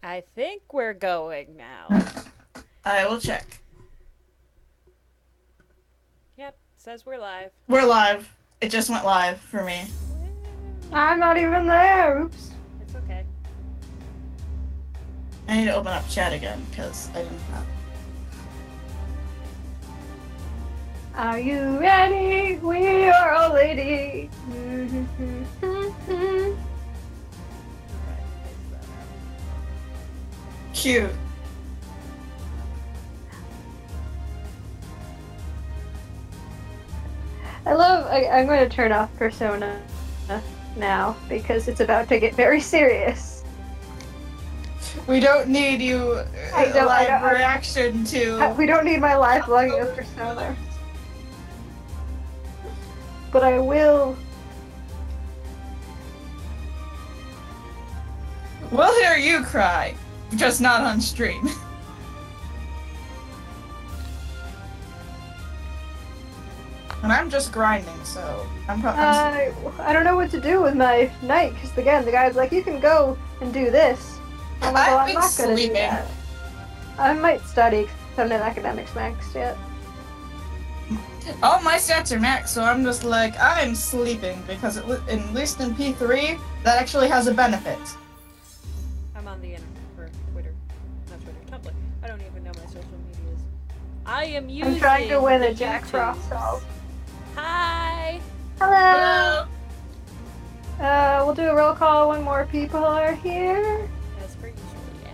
I think we're going now. I will check. Yep, says we're live. We're live. It just went live for me. I'm not even there. Oops. It's okay. I need to open up chat again because I didn't have. Are you ready? We are all lady. Cute. I'm going to turn off Persona now because it's about to get very serious. We don't need you live reaction We to. don't need my live vlogging of Persona. But I will. We'll hear you cry, just not on stream. And I'm just grinding, so I'm probably. I don't know what to do with my night because again, the guy's like, you can go and do this. I'm like, well, I've I'm been not going to do sleeping. that. I might study because I'm not academics maxed yet. All my stats are max, so I'm just like, I'm sleeping because at least in P3, that actually has a benefit. I'm on the internet for Twitter. Not Twitter, Tumblr. I don't even know my social medias. I am using I'm trying to win the a Jack Frost doll. Hi! Hello! Hello. We'll do a roll call when more people are here. As per usual, yeah.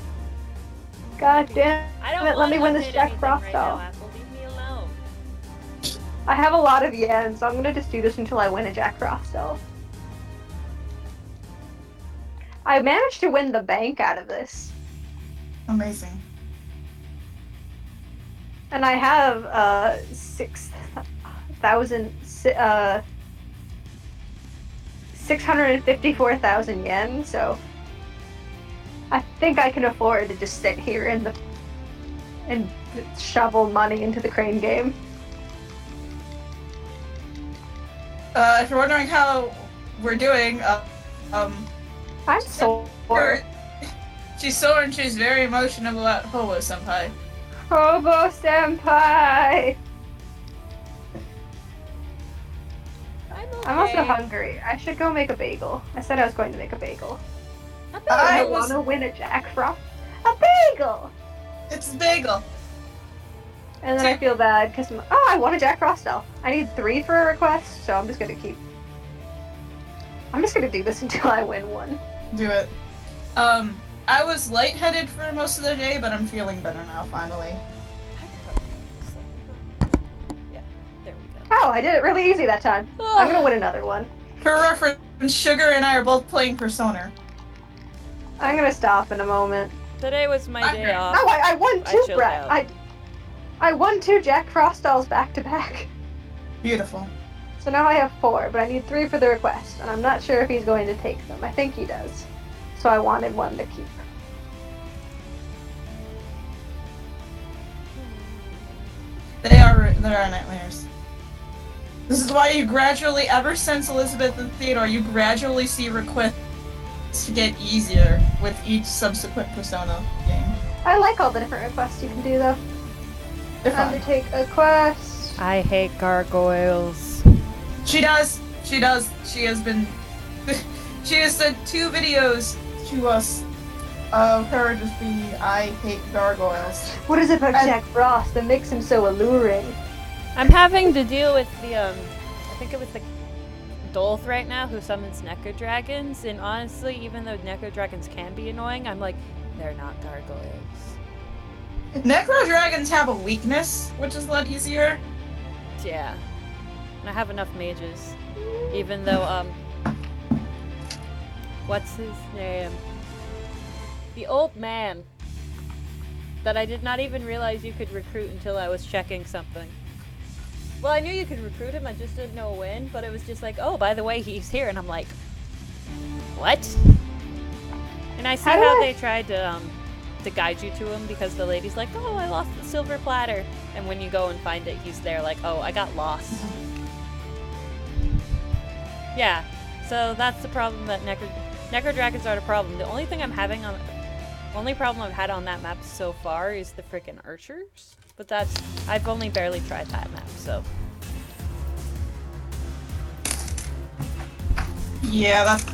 God damn I don't it, let me win this hit Jack anything Frost right doll. now, Apple. Leave me alone. I have a lot of yen, so I'm gonna just do this until I win a Jack Frost doll. I managed to win the bank out of this. Amazing. And I have 654,000 yen, so I think I can afford to just sit here and shovel money into the crane game. If you're wondering how we're doing, I'm sore. She's sore and she's very emotional about Hobo Senpai. Hobo Senpai! I'm also hungry. I should go make a bagel. I said I was going to make a bagel. I want to win a Jack Frost. A bagel! It's a bagel. And then I feel bad because I want a Jack Frost doll. I need 3 for a request, so I'm just gonna do this until I win one. Do it. I was lightheaded for most of the day, but I'm feeling better now, finally. Yeah, there we go. Oh, I did it really easy that time. I'm gonna win another one. For reference, Sugar and I are both playing Persona. I'm gonna stop in a moment. Today was my day off. Oh, I won 2, Brett. I won 2 Jack Frost dolls back to back. Beautiful. So now I have 4, but I need 3 for the request, and I'm not sure if he's going to take them. I think he does. So I wanted one to keep. There are nightmares. This is why you gradually, ever since Elizabeth and Theodore, you gradually see requests get easier with each subsequent Persona game. I like all the different requests you can do, though. Undertake a quest. I hate gargoyles. She does. She does. She has been. She has sent 2 videos to us of her just being, I hate gargoyles. What is it about Jack Frost that makes him so alluring? I'm having to deal with the, I think it was the Dolph right now who summons Neko Dragons, and honestly, even though Neko Dragons can be annoying, I'm like, they're not gargoyles. Necro Dragons have a weakness, which is a lot easier. Yeah. And I have enough mages. Even though, what's his name? The old man that I did not even realize you could recruit until I was checking something. Well, I knew you could recruit him, I just didn't know when, but it was just like, oh, by the way, he's here, and I'm like, what? And I see how they tried to guide you to him because the lady's like, oh, I lost the silver platter. And when you go and find it, he's there like, oh, I got lost. Yeah, so that's the problem that Necro Dragons are the problem. The only thing I'm having Only problem I've had on that map so far is the frickin' archers. But I've only barely tried that map, so. Yeah, that's...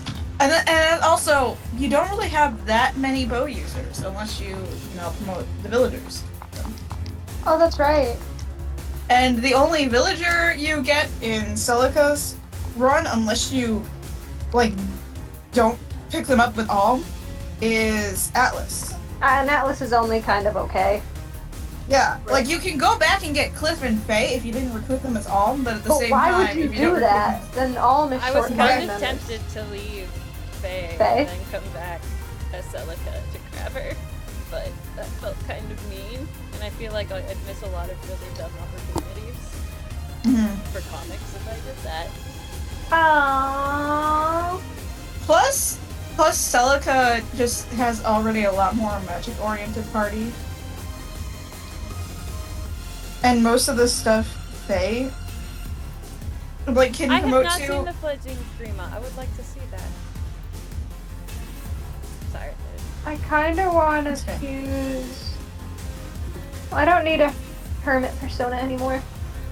And also, you don't really have that many bow users unless you promote the villagers. Oh, that's right. And the only villager you get in Celica's run, unless you, like, don't pick them up with Alm, is Atlas. And Atlas is only kind of okay. Yeah, Right. like, you can go back and get Cliff and Faye if you didn't recruit them as Alm, but at the same why time... would you if you don't do that? recruit Then Alm is I was short kind of tempted to leave Faye Faye? and then come back as Celica to grab her. But that felt kind of mean, and I feel like I'd miss a lot of really dumb opportunities for comics if I did that. Aww. Plus Celica just has already a lot more magic-oriented party. And most of the stuff Faye, like, can I promote have not to... seen the fledgling Grima. I would like to see that. Sorry. I kind of want to fuse... I don't need a hermit persona anymore.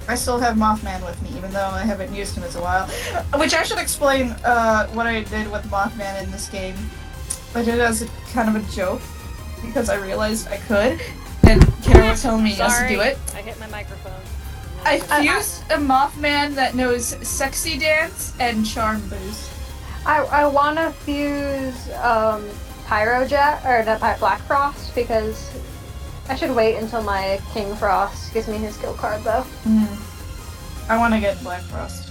I still have Mothman with me, even though I haven't used him in a while. Which I should explain what I did with Mothman in this game. I did it as a kind of a joke, because I realized I could, and Kara was telling me yes to do it. I hit my microphone. I fused a Mothman that knows Sexy Dance and Charm Boost. I want to fuse Pyrojet, or not Black Frost, because I should wait until my King Frost gives me his skill card, though. I want to get Black Frost.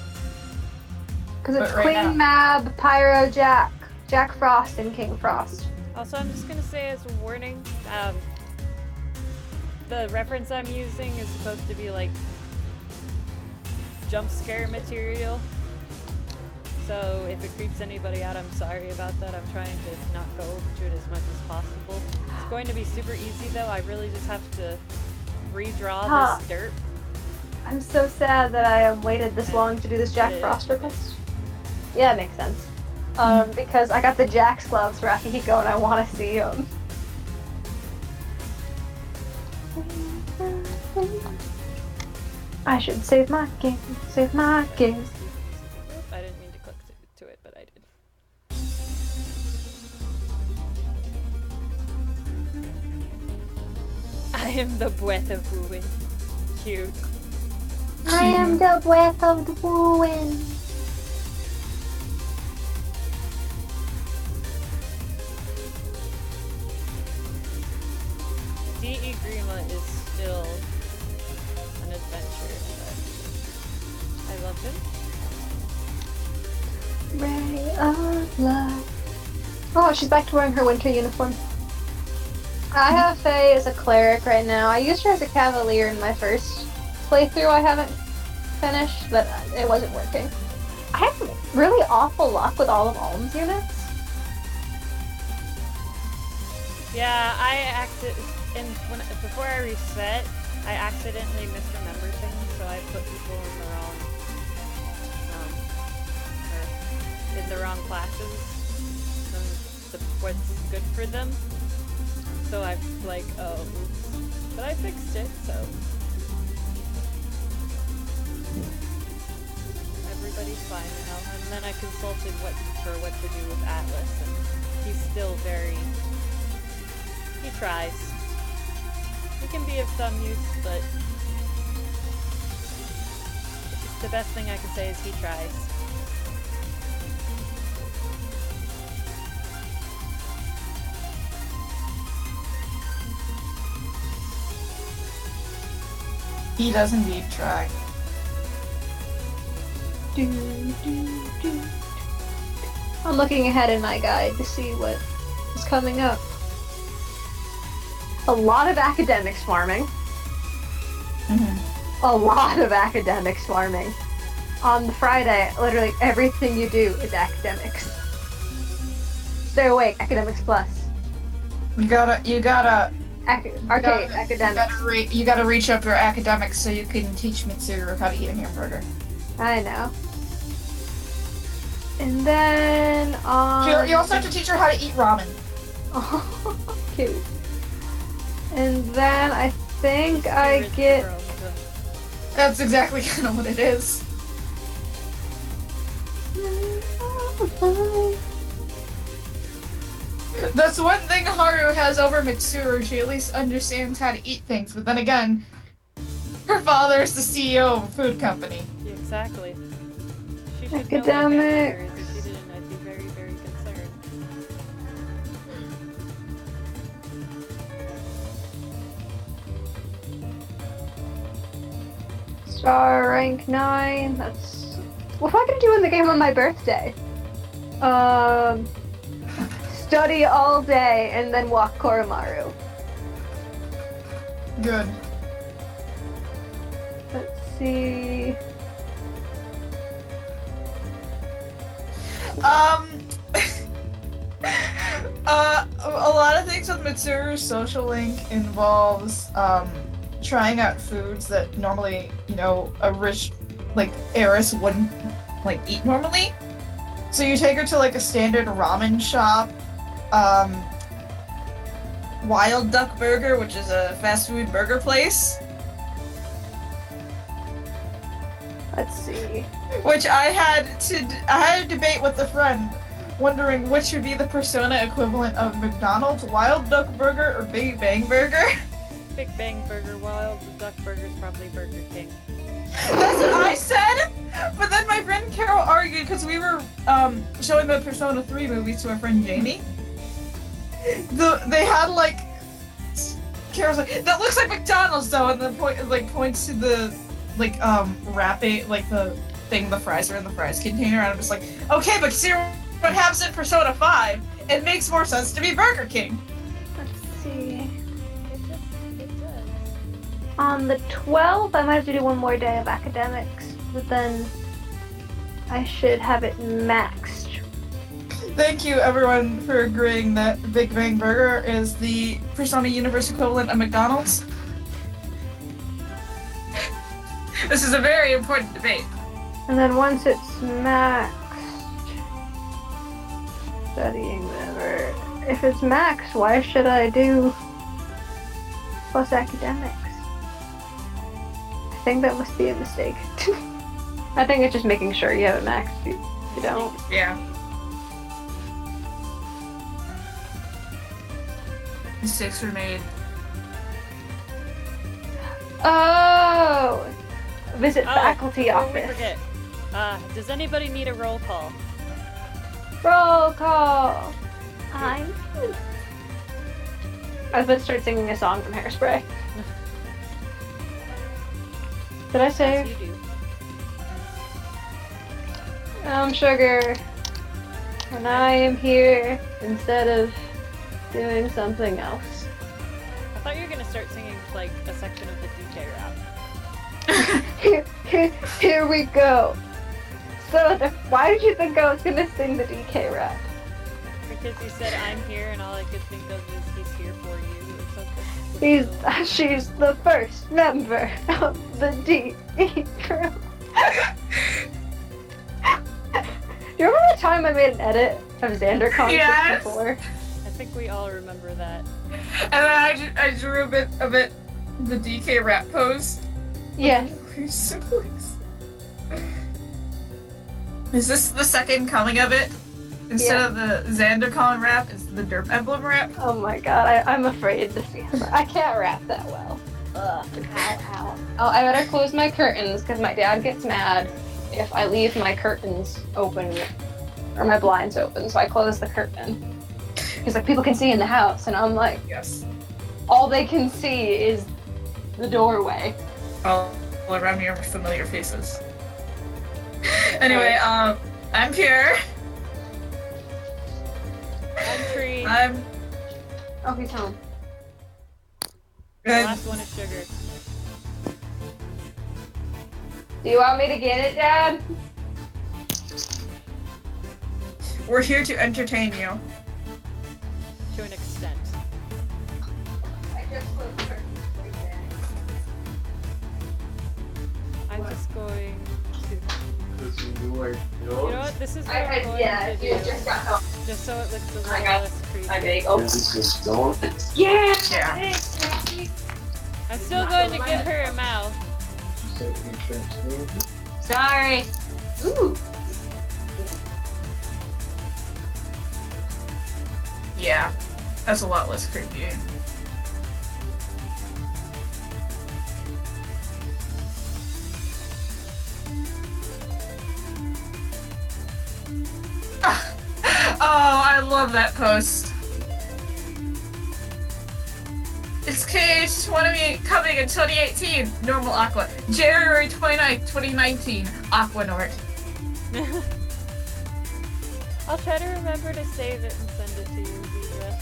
Because it's But right Queen Mab, Pyro Jack, Jack Frost, and King Frost. Also, I'm just gonna say as a warning, the reference I'm using is supposed to be like jump scare material. So if it creeps anybody out, I'm sorry about that. I'm trying to not go to it as much as possible. It's going to be super easy though. I really just have to redraw this Derp. I'm so sad that I waited this long to do this Jack Frost request. Yeah, it makes sense. Because I got the Jack's gloves for Akihiko and I want to see him. I should save my game, save my game. I didn't mean to click to it, but I did. I am the breath of wooing. Cute. I am the breath of the wooing. D.E. Grima is still an adventure, but I love him. Ray of love. Oh, she's back to wearing her winter uniform. I have Faye as a cleric right now. I used her as a cavalier in my first playthrough. I haven't finished, but it wasn't working. I have really awful luck with all of Alm's units. Yeah, before I reset, I accidentally misremembered things, so I put people in the wrong classes than what's good for them. So I'm like, oh, oops. But I fixed it, so everybody's fine now. And then I consulted what to do with Atlas, and he's still he tries. He can be of some use, but the best thing I can say is he tries. He does indeed try. I'm looking ahead in my guide to see what is coming up. A lot of academics farming. A lot of academics farming. On the Friday, literally everything you do is academics. Stay awake, academics plus. You gotta Academics. You gotta reach up your academics so you can teach Mitsuru how to eat a hamburger. I know. And then You also have to teach her how to eat ramen. cute. And then I think I get. That's exactly kind of what it is. That's one thing Haru has over Mitsuru. She at least understands how to eat things. But then again, her father is the CEO of a food company. Yeah, exactly. She should Academic. know what if she didn't, I'd be very, very concerned. Star rank 9. That's. What am I gonna do in the game on my birthday? Study all day and then walk Koromaru. Good. Let's see. A lot of things with Mitsuru's social link involves trying out foods that normally, a rich heiress wouldn't eat normally. So you take her to a standard ramen shop, Wild Duck Burger, which is a fast food burger place. Let's see. Which I had a debate with a friend, wondering which would be the Persona equivalent of McDonald's, Wild Duck Burger, or Big Bang Burger. Big Bang Burger, Wild Duck Burger's probably Burger King. That's what I said! But then my friend Carol argued, because we were showing the Persona 3 movies to our friend Jamie. They had Carol's like, that looks like McDonald's though, and then points to the wrapping, the thing the fries are in the fries container, and I'm just like, okay, but consider what happens in Persona 5. It makes more sense to be Burger King. Let's see. It does. On the 12th, I might have to do one more day of academics, but then I should have it maxed. Thank you, everyone, for agreeing that Big Bang Burger is the Persona Universe equivalent of McDonald's. This is a very important debate. And then once it's maxed, studying whatever. If it's maxed, why should I do plus academics? I think that must be a mistake. I think it's just making sure you have it maxed. If you don't. Yeah. Mistakes were made. Oh! Visit faculty before office. We forget. Does anybody need a roll call? Roll call! I was about to start singing a song from Hairspray. Did I save? Yes, you do. Sugar. And I am here instead of doing something else. I thought you were gonna start singing a section of the DK rap. Here we go. So, why did you think I was gonna sing the DK rap? Because you said I'm here, and all I could think of is he's here for you or something. She's the first member of the DE crew. Do you remember the time I made an edit of Xander Yes. 64? I think we all remember that. And then I drew a bit the DK rap pose. Yes. Your siblings. Is this the second coming of it? Instead of the XanderCon rap, it's the Derp Emblem rap? Oh my god, I'm afraid to see her. I can't rap that well. Ugh. Ow, ow. Oh, I better close my curtains because my dad gets mad if I leave my curtains open or my blinds open, so I close the curtain. He's like, people can see in the house, and I'm like, Yes. all they can see is the doorway. All around here with familiar faces. Anyway, I'm Pierre. I'm Tree. Oh, he's home. The last one is Sugar. Do you want me to get it, Dad? We're here to entertain you. To an extent. I just closed the curtains. I'm just going to... You know what? This is what I'm going to do. Just got home. Just so it looks a I little got- less creepy. My bagel. Yeah. I'm still going to give her a mouth. Sorry. Ooh. Yeah. That's a lot less creepy. Oh, I love that post. It's KH20 coming in 2018. Normal Aqua. January 29th, 2019. Aqua Nort. I'll try to remember to save it and send it to you, Zebra.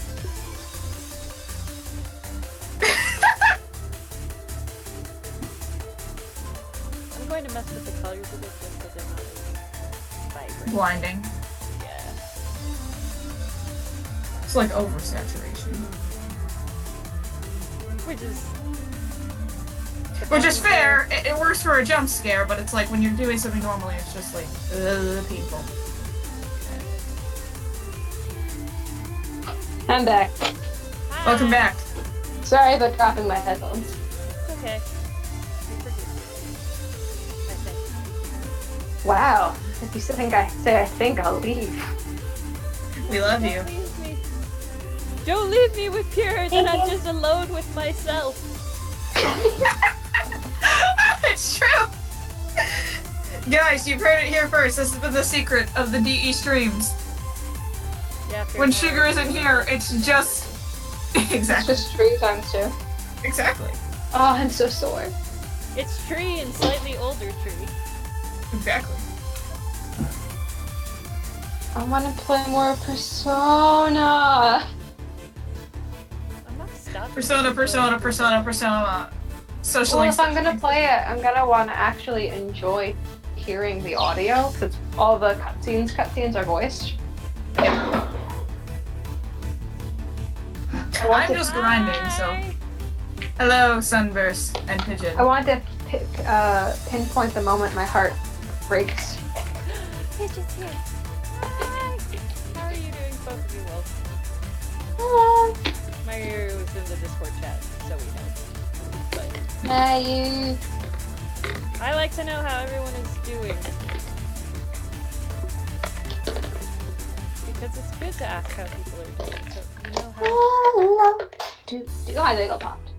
I'm going to mess with the colors a bit just because they're not as vibrant. Blinding. Yeah. It's like oversaturation. Which is fair. It works for a jump scare, but it's like when you're doing something normally, it's just like, people. I'm back. Hi. Welcome back. Sorry about dropping my headphones. It's okay. We forgive you. I think. Wow. If you think I think I'll leave. We love you. Don't leave me. Don't leave me with Pure, then I'm just alone with myself. It's true. Guys, you've heard it here first. This has been the secret of the DE streams. Yeah, Pure When knows. Sugar isn't here, it's just... It's Exactly. just tree times two. Exactly. Oh, I'm so sore. It's Tree and slightly older Tree. Exactly. I want to play more Persona. I'm not stopping. Persona. Socially. Well, if I'm gonna play it, I'm gonna want to actually enjoy hearing the audio because all the cutscenes are voiced. I'm just grinding, so... Hello, Sunburst and Pigeon. I want to pinpoint the moment my heart breaks. Pigeon's here. Hi. How are you doing, both of you? Well, Hello. Mario was in the Discord chat, so we know. But Hey. I like to know how everyone is doing. Because it's good to ask how people are doing, so you know how... Hello. Oh, I think I popped.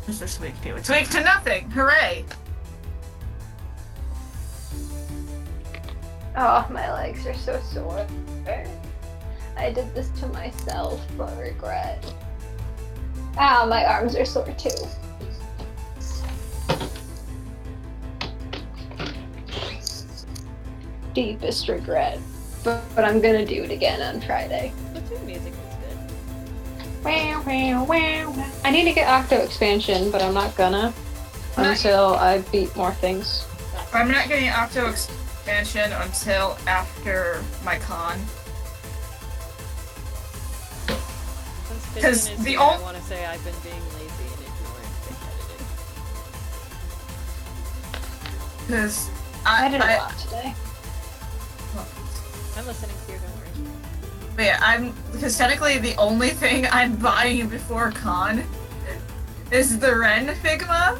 Mr. Swig to it. Swig to nothing! Hooray! Oh, my legs are so sore. I did this to myself for regret. Ow, my arms are sore too. Deepest regret. But I'm gonna do it again on Friday. Splatoon music was good. Wow, wow, wow, wow. I need to get Octo expansion, but I'm not gonna until I beat more things. I'm not getting Octo expansion until after my con. Since 'Cause Pigeon is the here, ol- I want to say I've been being lazy and ignoring thing editing. Because I did a lot today. I'm listening to you, don't worry. But yeah, because technically the only thing I'm buying before con is the Ren Figma,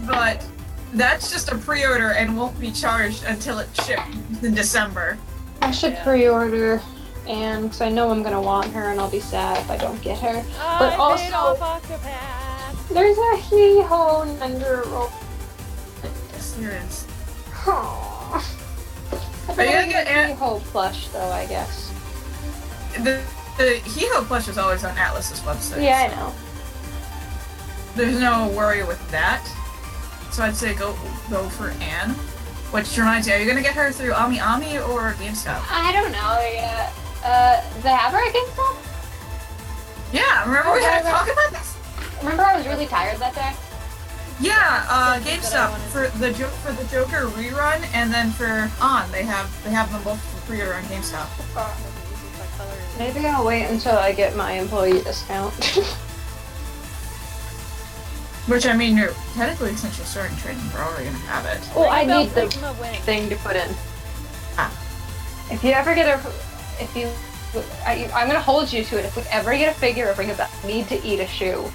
but that's just a pre-order and won't be charged until it ships in December. I should pre-order, and because I know I'm gonna want her, and I'll be sad if I don't get her. But I paid also, off Octopath. there's a Hee-Ho Nendero. Yes, there is. Aww. Are you gonna get Hee-Ho plush, though, I guess. The Hee-Ho plush is always on Atlas's website. Yeah, I know. There's no worry with that. So I'd say go for Anne. Which reminds me, are you gonna get her through Ami Ami or GameStop? I don't know yet. They have her at GameStop? Yeah, remember we had to talk about this? Remember I was really tired that day? Yeah, Something that I GameStop wanted for the Joker rerun, and then for On, they have them both for pre-order on GameStop. Maybe I'll wait until I get my employee discount. Which, I mean, you're technically, since you're starting training, we're already gonna have it. Well, I About need the Sigma wing. thing to put in. Ah. If you ever get I'm gonna hold you to it. If we ever get a figure or bring it back, I need to eat a shoe. Okay.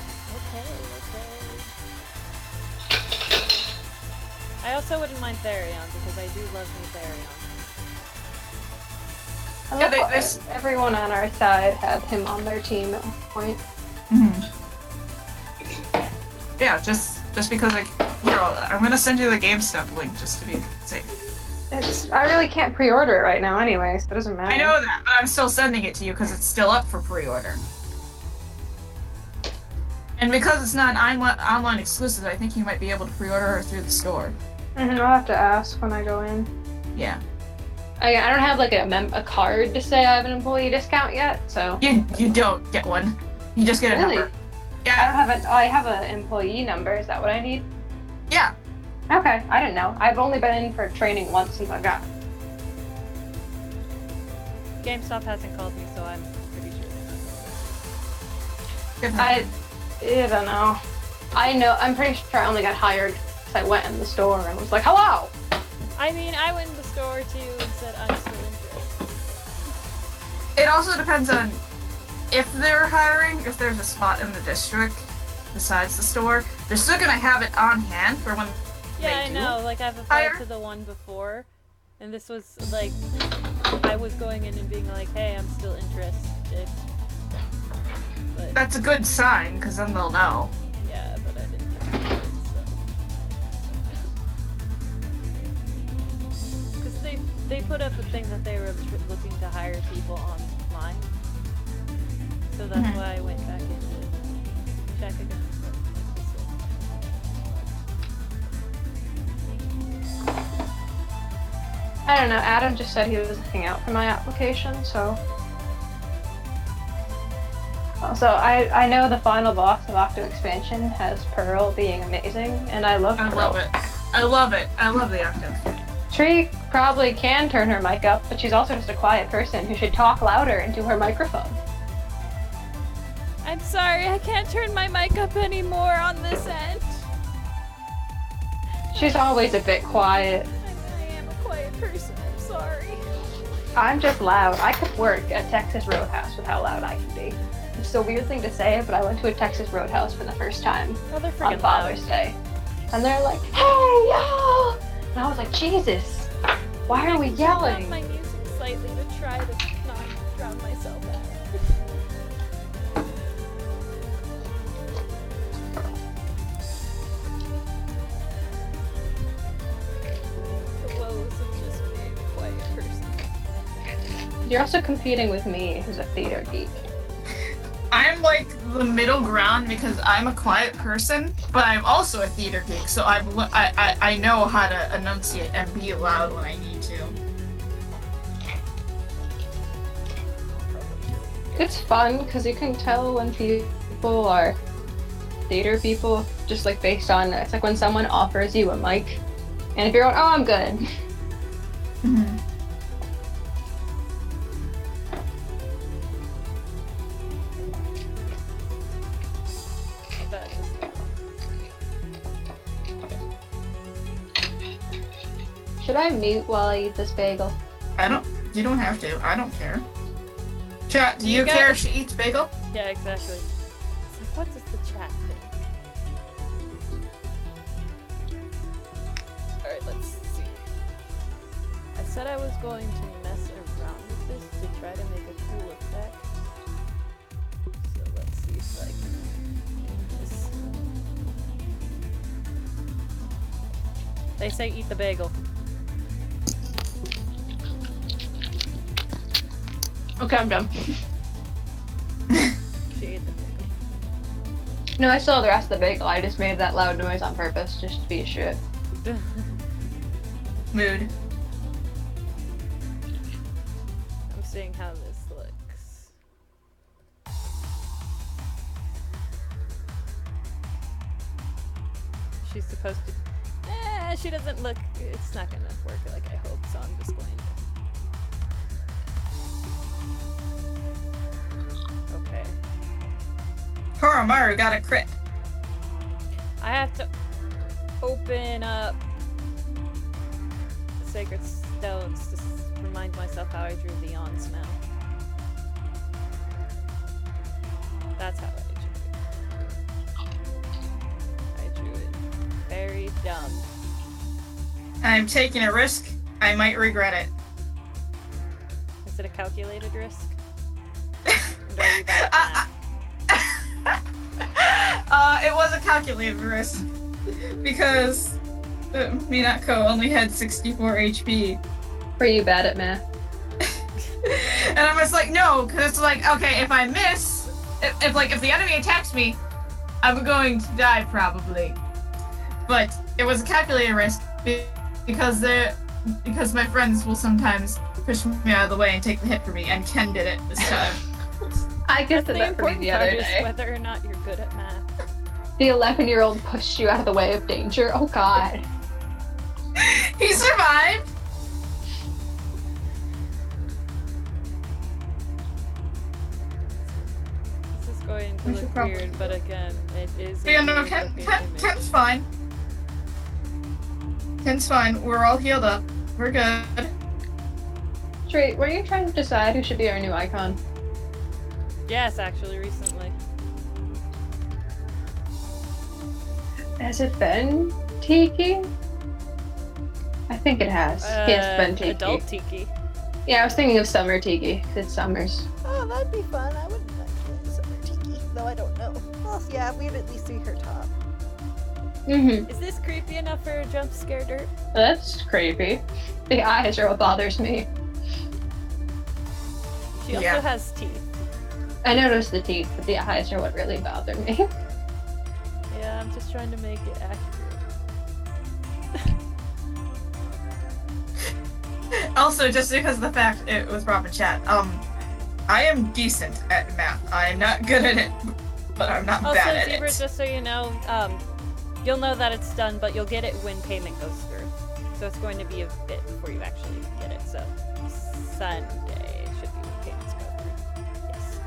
I also wouldn't mind Therion because I do love me Therion. I Yeah, love there's- how everyone on our side had him on their team at one point. Yeah, just because, like, here, I'm gonna send you the GameStop link just to be safe. I really can't pre-order it right now anyway, so it doesn't matter. I know that, but I'm still sending it to you because it's still up for pre-order. And because it's not an online exclusive, I think you might be able to pre-order her through the store. I'll have to ask when I go in. Yeah. I don't have like a card to say I have an employee discount yet, so. You don't get one. You just get a Really? number. Yeah. I have an employee number. Is that what I need? Yeah. Okay, I didn't know. I've only been in for training once since I got. GameStop hasn't called me, so I'm pretty sure they're not. I don't know. I'm pretty sure I only got hired because I went in the store and was like, hello! I mean, I went in the store too and said I'm still interested. It also depends on if they're hiring, if there's a spot in the district besides the store. They're still gonna have it on hand for when Yeah, I they do know. Like, I've applied hire. to the one before, and this was like, I was going in and being like, hey, I'm still interested. But That's a good sign, because then they'll know. yeah, but I didn't get it, so. Because they put up a thing that they were looking to hire people online. So that's Mhm. why I went back in to check again. I don't know. Adam just said he was looking out for my application, so. Also, I know the final boss of Octo Expansion has Pearl being amazing, and I love I Pearl. love it. I love it. I love the Octo. Tree probably can turn her mic up, but she's also just a quiet person who should talk louder into her microphone. I'm sorry, I can't turn my mic up anymore on this end. She's always a bit quiet. I am a quiet person, I'm sorry. I'm just loud. I could work at Texas Roadhouse with how loud I can be. It's a weird thing to say, but I went to a Texas Roadhouse for the first time Oh, they're on freaking Father's loud. Day. And they're like, hey, y'all! And I was like, Jesus, why are we I can yelling? turn up my music slightly to try to not drown myself out. The woes of just being a quiet person. You're also competing with me, who's a theater geek. I'm like the middle ground because I'm a quiet person, but I'm also a theater geek, so I know how to enunciate and be loud when I need to. It's fun because you can tell when people are theater people, just like based on it's like when someone offers you a mic, and if you're going, oh, I'm good. Mm-hmm. But Should I mute while I eat this bagel? You don't have to. I don't care. Chat, do You you got- care if she eats bagel? yeah, exactly. It's like, what does the chat think? Alright, let's see. I said I was going to mess around with this to try to make a cool effect. So let's see if I can do this. They say eat the bagel. Okay, I'm done. She ate the bagel. No, I still have the rest of the bagel. I just made that loud noise on purpose, just to be a shit. Mood. I'm seeing how this looks. She's supposed to. She doesn't look. It's not gonna work like I hope, so I'm just going to. Okay. Horomaru got a crit. I have to open up the sacred stones to remind myself how I drew the yawns now. That's how I drew it. Very dumb. I'm taking a risk. I might regret it. Is it a calculated risk? And are you bad at math? It was a calculated risk. Because Minako only had 64 HP. Were you bad at math? And I was like, no, because it's like, okay, if I miss, if the enemy attacks me, I'm going to die probably. But it was a calculated risk because my friends will sometimes push me out of the way and take the hit for me, and Ken did it this time. I guess the that for me important the part other is day. whether or not you're good at math. The 11-year-old pushed you out of the way of danger. Oh god. He survived. This is going to We should look probably- weird, but again, it is. Yeah, no, weird looking image. Ken's fine. Ken's fine. We're all healed up. We're good. Trey, were you trying to decide who should be our new icon? Yes, actually, recently. Has it been Tiki? I think it has. It's been Tiki. Adult Tiki. Yeah, I was thinking of Summer Tiki, 'cause it's summers. Oh, that'd be fun. I wouldn't mind doing Summer Tiki, though I don't know. Well, yeah, we'd at least see her top. Mm-hmm. Is this creepy enough for a jump scare, Derp? That's creepy. The eyes are what bothers me. She also Yeah. has teeth. I noticed the teeth, but the eyes are what really bother me. Yeah, I'm just trying to make it accurate. Also, just because of the fact it was brought up in chat, I am decent at math. I am not good at it, but I'm not Also, bad at Zebra, it. just so you know, you'll know that it's done, but you'll get it when payment goes through. So it's going to be a bit before you actually get it. So Sunday should be when payments go through. Yes.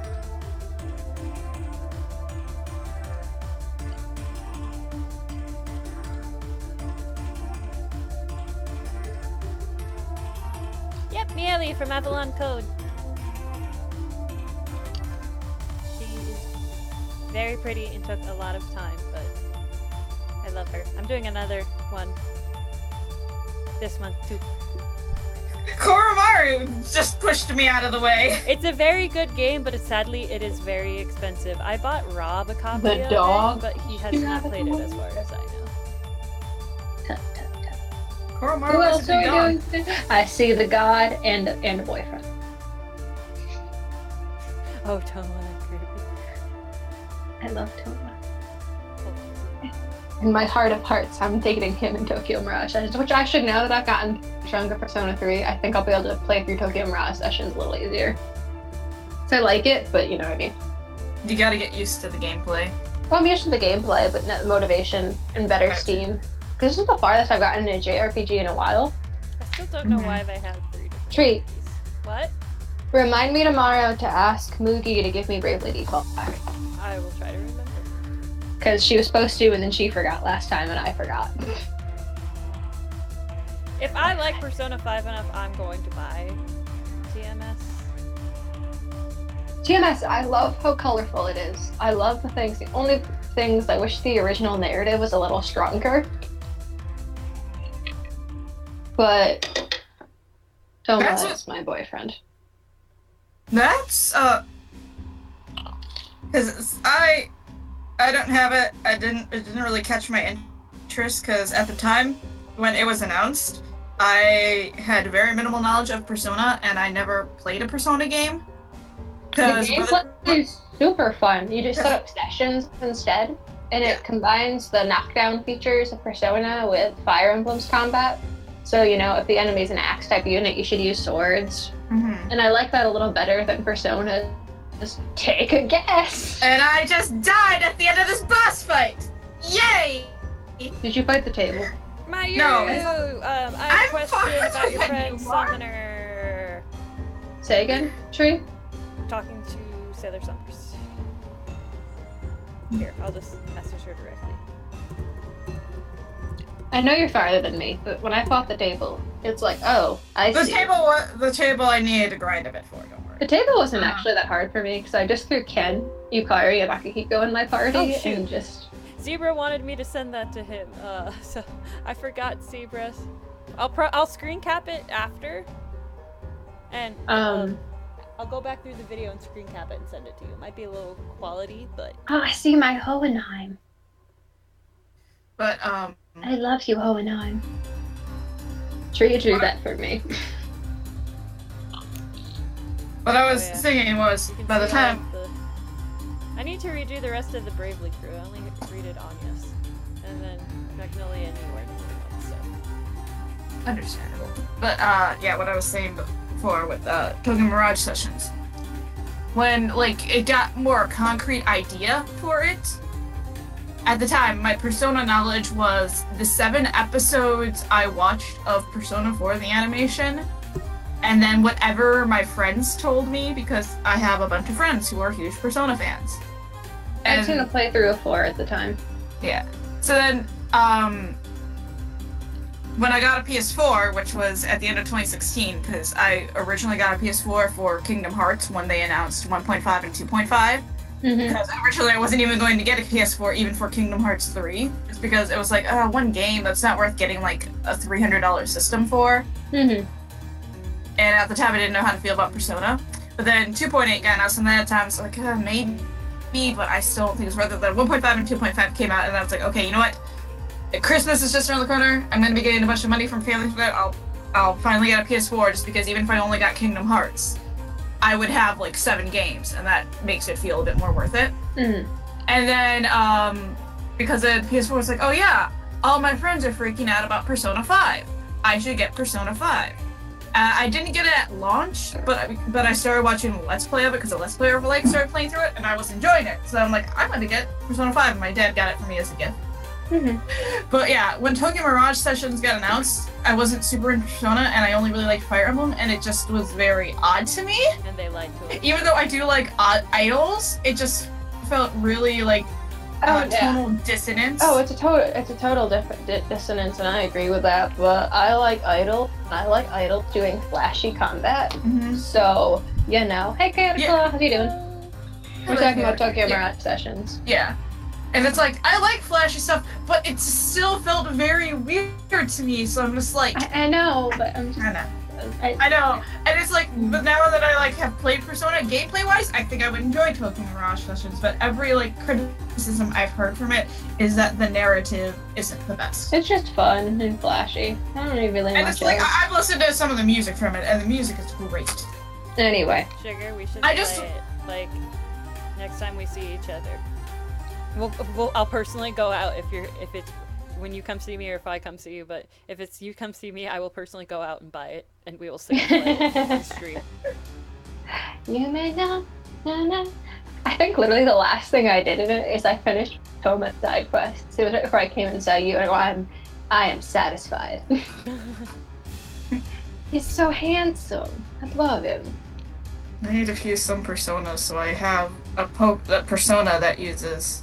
Yep, Mieli from Avalon Code. She is very pretty and took a lot of time, but I love her. I'm doing another one this month too. Koromaru just pushed me out of the way. It's a very good game, but sadly it is very expensive. I bought Rob a copy The of dog? it, but he has You not have it played it on as far as I know. Tut, tut, tut. Koromaru Who was else a are we dog. doing? I see the god and a boyfriend. Oh, Toma, creepy. I love Toma. In my heart of hearts, I'm dating him in Tokyo Mirage Sessions, which I should know that I've gotten stronger Persona 3. I think I'll be able to play through Tokyo Mirage Sessions a little easier. So I like it, but you know what I mean. You gotta get used to the gameplay. Well, I'm used to the gameplay, but not motivation and better Right. Steam. Because this is the farthest I've gotten in a JRPG in a while. I still don't know Mhm. why they have 3 different Treat. copies. What? Remind me tomorrow to ask Mugi to give me Bravely Default back. I will try to remember. Because she was supposed to, and then she forgot last time, and I forgot. If I like Persona 5 enough, I'm going to buy TMS. TMS, I love how colorful it is. I love the things. The only things I wish the original narrative was a little stronger. But Toma That's is my boyfriend. That's because I don't have it. It didn't really catch my interest because at the time when it was announced, I had very minimal knowledge of Persona and I never played a Persona game. The gameplay is super fun. You just set up sessions instead, and it combines the knockdown features of Persona with Fire Emblem's combat. So, you know, if the enemy's an axe type unit, you should use swords. Mhm. And I like that a little better than Persona. Just take a guess. And I just died at the end of this boss fight. Yay! Did you fight the table? Mayu! No. I have a I'm question fine. about your friend You are? Summoner. Say again, Tree? Talking to Sailor Summers. Here, I'll just message her directly. I know you're farther than me, but when I fought the table, it's like, oh, I The see. the table I needed to grind a bit for, don't worry. The table wasn't actually that hard for me, because I just threw Ken, Yukari, and Akihiko in my party, Oh, shoot. and just... Zebra wanted me to send that to him, so I forgot Zebra's. I'll screen cap it after, and I'll go back through the video and screen cap it and send it to you. It might be a little quality, but... Oh, I see my Hohenheim. But, I love you, Hohenheim. Sure you drew that for me. what I was Oh, yeah. thinking was, You can by the see time... I need to redo the rest of the Bravely crew. I only redid Anya's. And then Magnolia and you weren't doing one, so... Understandable. But, yeah, what I was saying before with, Token Mirage sessions. When, like, it got more concrete idea for it, at the time, my Persona knowledge was the 7 episodes I watched of Persona 4, the animation, and then whatever my friends told me, because I have a bunch of friends who are huge Persona fans. I've seen a playthrough of 4 at the time. Yeah. So then, when I got a PS4, which was at the end of 2016, because I originally got a PS4 for Kingdom Hearts when they announced 1.5 and 2.5, because originally I wasn't even going to get a PS4 even for Kingdom Hearts 3, just because it was like, one game that's not worth getting like a $300 system for. And at the time I didn't know how to feel about Persona. But then 2.8 got announced, and then at times like, maybe, but I still don't think it's worth it. Then 1.5 and 2.5 came out, and I was like, okay, you know what? Christmas is just around the corner. I'm gonna be getting a bunch of money from family for that. I'll finally get a PS4, just because even if I only got Kingdom Hearts, I would have like 7 games, and that makes it feel a bit more worth it. And then because the PS4 was like, oh yeah, all my friends are freaking out about Persona 5. I should get Persona 5. I didn't get it at launch, but I started watching Let's Play of it because a Let's Player like started playing through it, and I was enjoying it. So I'm like, I'm gonna get Persona 5, and my dad got it for me as a gift. But yeah, when Tokyo Mirage Sessions got announced, I wasn't super into Persona, and I only really liked Fire Emblem, and it just was very odd to me. And they lied to it. Even though I do like idols, it just felt really like tonal dissonance. Oh, it's a total different dissonance, and I agree with that. But I like Idol. I like Idol doing flashy combat. So you know, hey, Katakla, how you doing? We're talking about Tokyo Mirage Sessions. Yeah. And it's like, I like flashy stuff, but it still felt very weird to me, so I'm just like... I know, but I'm just... I know. And it's like, but now that I like have played Persona, gameplay-wise, I think I would enjoy Tokyo Mirage Sessions, but every like criticism I've heard from it is that the narrative isn't the best. It's just fun and flashy. I don't really much And it's like, I've listened to some of the music from it, and the music is great. Anyway. Sugar, we should play it, like, next time we see each other. I'll personally go out if it's when you come see me or if I come see you, but if it's you come see me, I will personally go out and buy it, and we will sit and play it on stream. You may know, no. I think literally the last thing I did in it is I finished Toma's side quest. It was right before I came and saw you, and I am satisfied. He's so handsome. I love him. I need to fuse some personas, so I have a persona that uses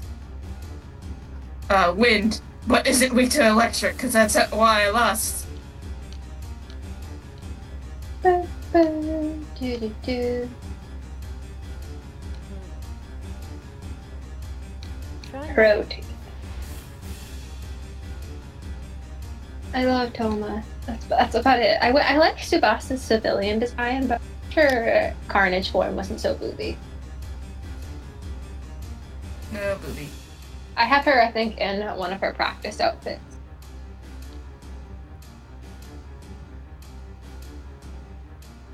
wind, but isn't weak to electric, because that's why I lost. Protein. I love Toma. That's about it. I like Subasta's civilian design, but her Carnage form wasn't so booby. No booby. I have her, I think, in one of her practice outfits.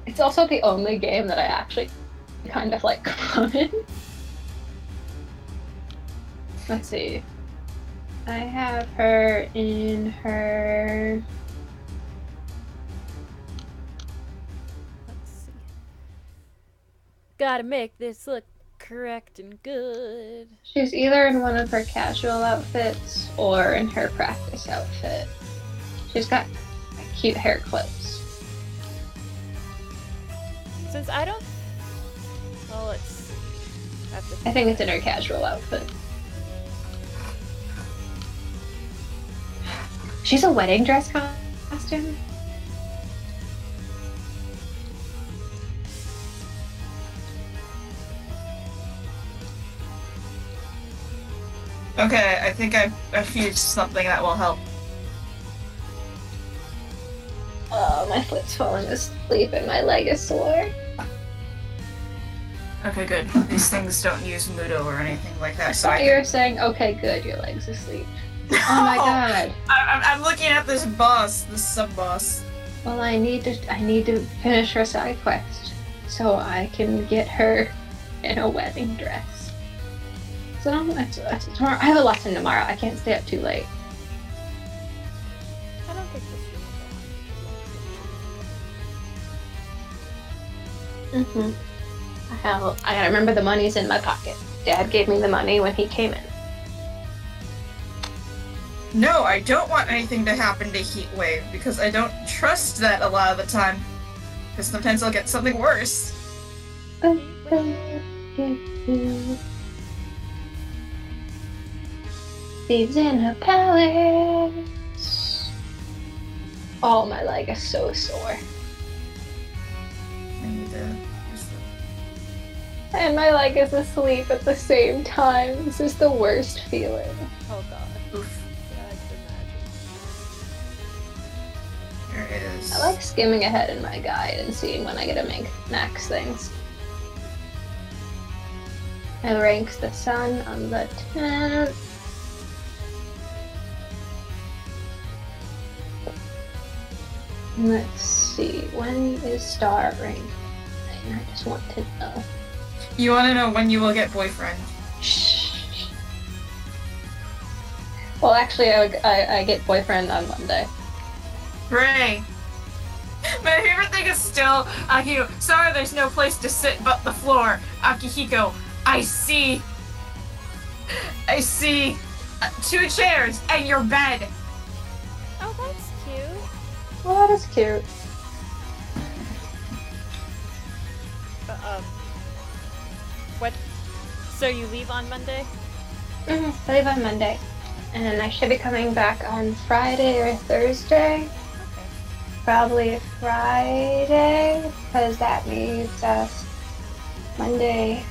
It's also the only game that I actually kind of like common. Let's see. I have her in her... Let's see. Gotta make this look correct and good. She's either in one of her casual outfits or in her practice outfit. She's got cute hair clips. Since I don't... Well, let's see. I think it's in her casual outfit. She's a wedding dress costume? Okay, I think I fused something that will help. Oh, my foot's falling asleep and my leg is sore. Okay, good. These things don't use Mudo or anything like that, so You were saying, okay, good, your leg's asleep. Oh my god. I'm looking at this boss, this sub-boss. Well, I need to finish her side quest so I can get her in a wedding dress. So it's tomorrow. I have a lesson tomorrow. I can't stay up too late. I don't think this should be long. I gotta remember the money's in my pocket. Dad gave me the money when he came in. No, I don't want anything to happen to Heatwave, because I don't trust that a lot of the time. Because sometimes I'll get something worse. Thieves in a palace. Oh, my leg is so sore. I need to... And my leg is asleep at the same time. This is the worst feeling. Oh god. Oof. Yeah, I can imagine. There it is. I like skimming ahead in my guide and seeing when I get to make max things. I rank the sun on the 10th. Let's see, when is star rank? I just want to know. You want to know when you will get boyfriend? Shh. Well, actually, I get boyfriend on Monday. Hooray! My favorite thing is still Akihiko. Sorry, there's no place to sit but the floor. Akihiko, I see 2 chairs and your bed. Oh, that's cute. Well, that is cute. But, what? So you leave on Monday? I leave on Monday. And I should be coming back on Friday or Thursday. Okay. Probably Friday, because that means Monday.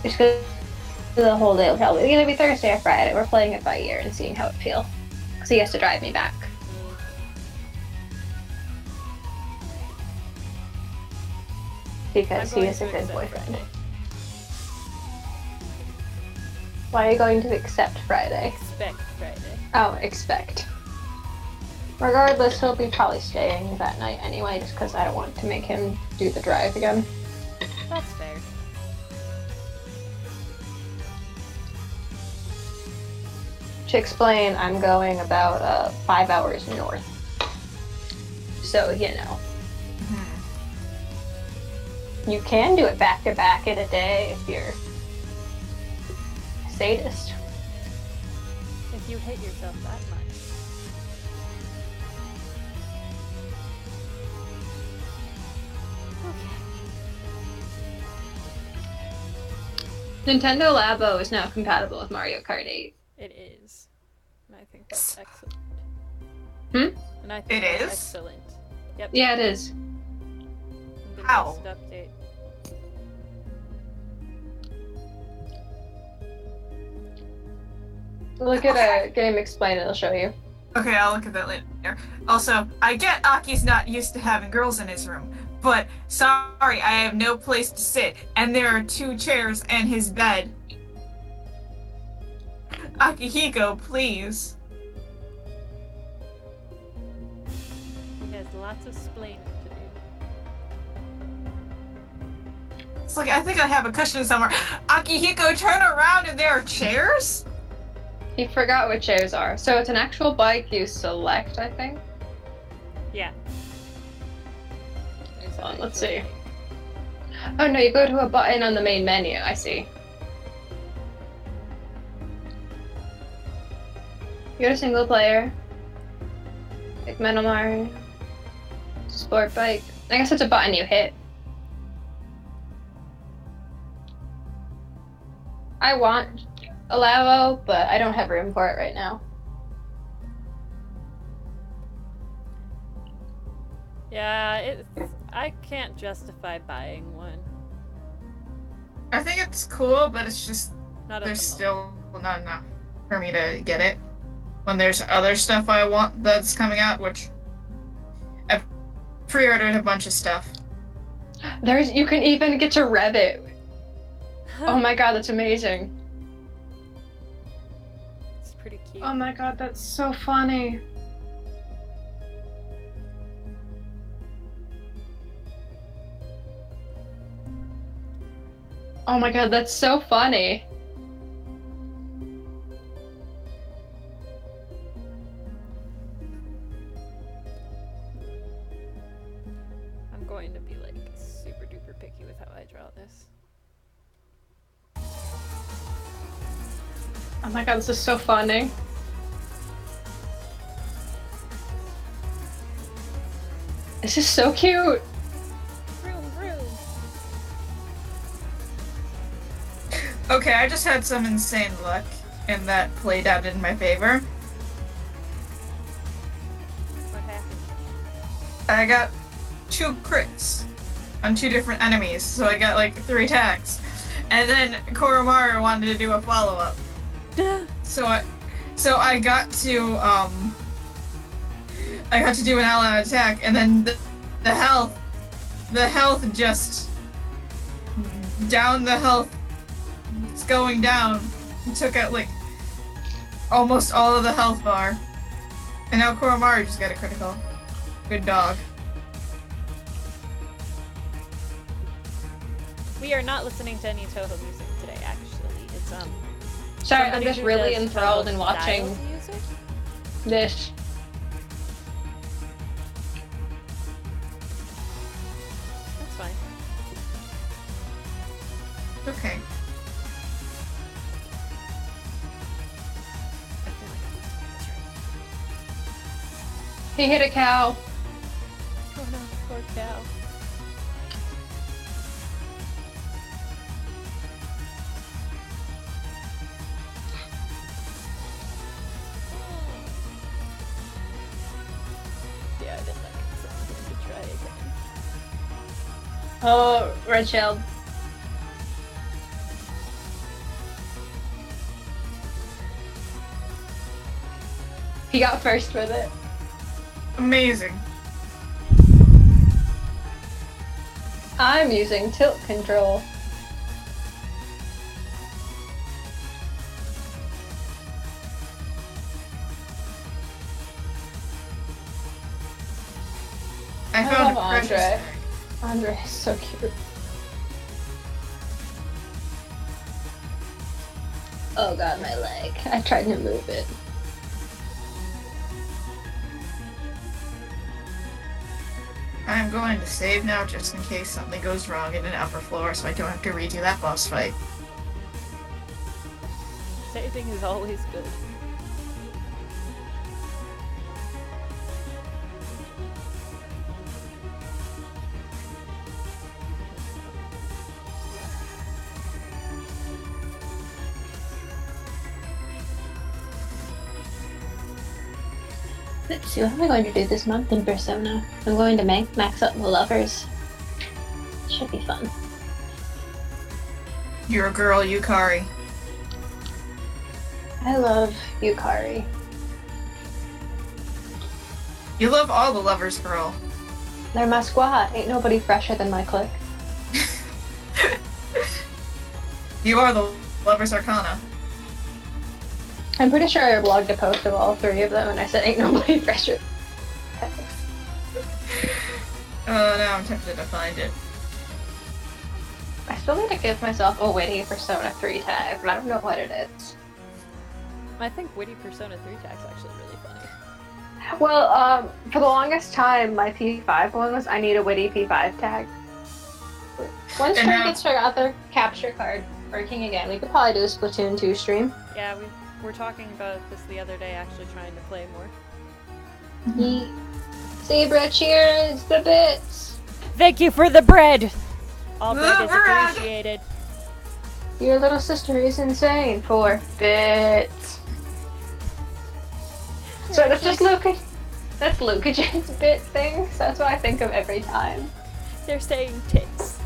Just because the whole day will probably either be Thursday or Friday. We're playing it by ear and seeing how it feels. Because he has to drive me back. Because he is a good boyfriend. Why are you going to accept Friday? Expect Friday. Oh, expect. Regardless, he'll be probably staying that night anyway, just because I don't want to make him do the drive again. That's fair. To explain, I'm going about 5 hours north. So, you know. You can do it back to back in a day if you're a sadist. If you hate yourself that much. Okay. Nintendo Labo is now compatible with Mario Kart 8. It is. And I think that's excellent. And I It think that's is? excellent. Yep. Yeah, it is. The How? next update. Look at a game explain, it'll show you. Okay, I'll look at that later. Also, I get Aki's not used to having girls in his room, but sorry, I have no place to sit, and there are 2 chairs and his bed. Akihiko, please. He has lots of splaining to do. It's like, I think I have a cushion somewhere. Akihiko, turn around and there are chairs? He forgot what chairs are. So it's an actual bike you select, I think. Yeah. There's Hold on, an let's actual see. thing. Oh no, you go to a button on the main menu, I see. You go to single player. Pick Metal Mario. Sport bike. I guess it's a button you hit. I want a Lavo, but I don't have room for it right now. Yeah, I can't justify buying one. I think it's cool, but it's just Not at there's the still not enough for me to get it. When there's other stuff I want that's coming out, which I've pre-ordered a bunch of stuff. You can even get to rev it. Oh moment. my god, that's amazing. It's pretty cute. Oh my god, that's so funny. Oh my god, that's so funny. I'm going to be like super duper picky with how I draw this. Oh my god, this is so funny. This is so cute. Vroom, vroom. Okay, I just had some insane luck, and that played out in my favor. What happened? I got 2 crits on 2 different enemies, so I got like 3 attacks. And then Koromaru wanted to do a follow-up. So I got to do an all-out attack, and then the health just down the health. It's going down. It took out like almost all of the health bar, and now Koromaru just got a critical. Good dog. We are not listening to any Toho music today, actually. It's Sorry, I'm somebody just who really does enthralled Toho in watching style music. this. That's fine. Okay. I feel like I'm listening to this right. He hit a cow. Oh no, poor cow. Yeah, I didn't like it, so I'm going to try again. Oh, red shield. He got first with it. Amazing. I'm using tilt control. I found a love precious Andre. egg. Andre is so cute. Oh god, my leg. I tried to move it. I'm going to save now just in case something goes wrong in an upper floor so I don't have to redo that boss fight. Saving is always good. Let's see, what am I going to do this month in Persona? I'm going to max up the lovers. Should be fun. You're a girl, Yukari. I love Yukari. You love all the lovers, girl. They're my squad. Ain't nobody fresher than my clique. You are the lovers arcana. I'm pretty sure I blogged a post of all 3 of them and I said ain't nobody fresher. Oh, now I'm tempted to find it. I still need to give myself a witty Persona 3 tag, but I don't know what it is. I think Witty Persona 3 tag's actually really funny. Well, for the longest time, my P5 one was I need a witty P5 tag. Once And Trey now- gets her other capture card working again, we could probably do a Splatoon 2 stream. Yeah, we were talking about this the other day, actually trying to play more. Yeet. Zebra, cheers the bits! Thank you for the bread! All bread is bread! appreciated. Your little sister is insane for bits. So that's just Lucas. That's Lucagen's bit thing, so that's what I think of every time. They're saying tits.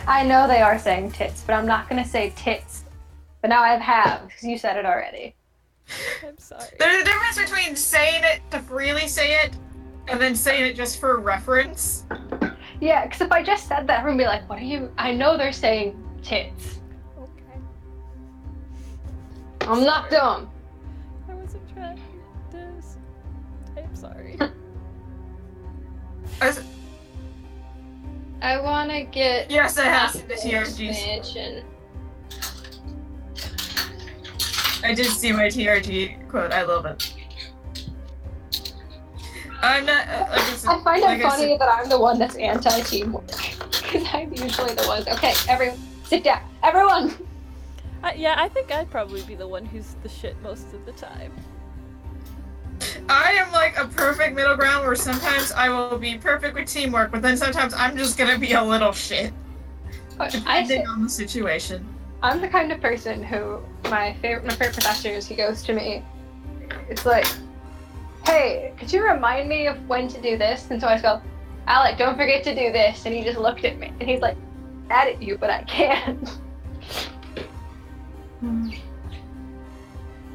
I know they are saying tits, but I'm not gonna say tits. But now I have, because you said it already. I'm sorry. There's a difference between saying it to freely say it, and then saying it just for reference. Yeah, because if I just said that, everyone would be like, what are you... I know they're saying tits. Okay. I'm not dumb. I wasn't trying to do this. I'm sorry. I want to get... Yes, I have seen the TRGs. expansion. I did see my TRG quote. I love it. I'm not. I find it funny that I'm the one that's anti-teamwork. Because I'm usually the one. Okay, everyone, sit down. Everyone! Yeah, I think I'd probably be the one who's the shit most of the time. I am like a perfect middle ground where sometimes I will be perfect with teamwork, but then sometimes I'm just gonna be a little shit. Depending on the situation. I'm the kind of person who my favorite professor is, he goes to me. It's like, hey, could you remind me of when to do this? And so I just go, Alec, don't forget to do this. And he just looked at me and he's like, mad at you, but I can't.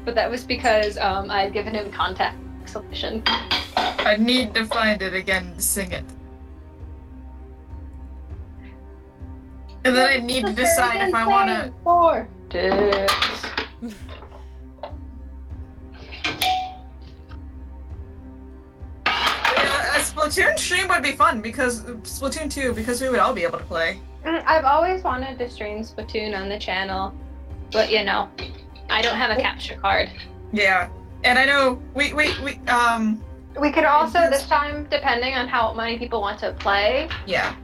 But that was because I had given him contact solution. I need to find it again to sing it. And then I need to decide if I want to... For dicks. A Splatoon stream would be fun, because Splatoon 2, because we would all be able to play. I've always wanted to stream Splatoon on the channel, but you know, I don't have a capture card. Yeah, and I know we could also this time, depending on how many people want to play. Yeah.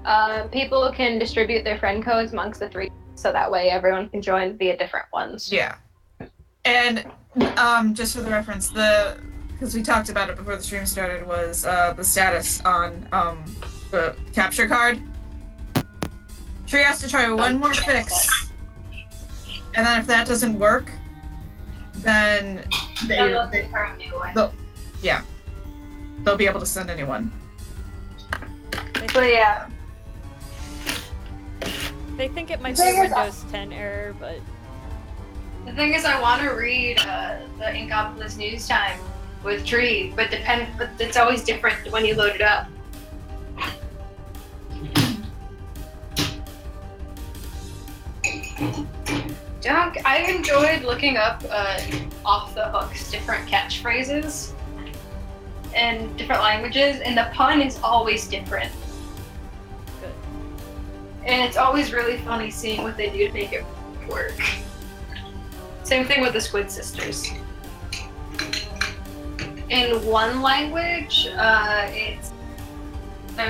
People can distribute their friend codes amongst the 3, so that way everyone can join via different ones. Yeah. And just for the reference, because we talked about it before the stream started, was the status on the capture card. Tree has to try one more fix, and then if that doesn't work, then they'll be able to send a new one. But yeah. They think it might be a Windows 10 error, but... The thing is, I want to read the Inkopolis News Time with Tree, but it's always different when you load it up. I enjoyed looking up Off the Hook's different catchphrases in different languages, and the pun is always different. Good. And it's always really funny seeing what they do to make it work. Same thing with the Squid Sisters. In one language, their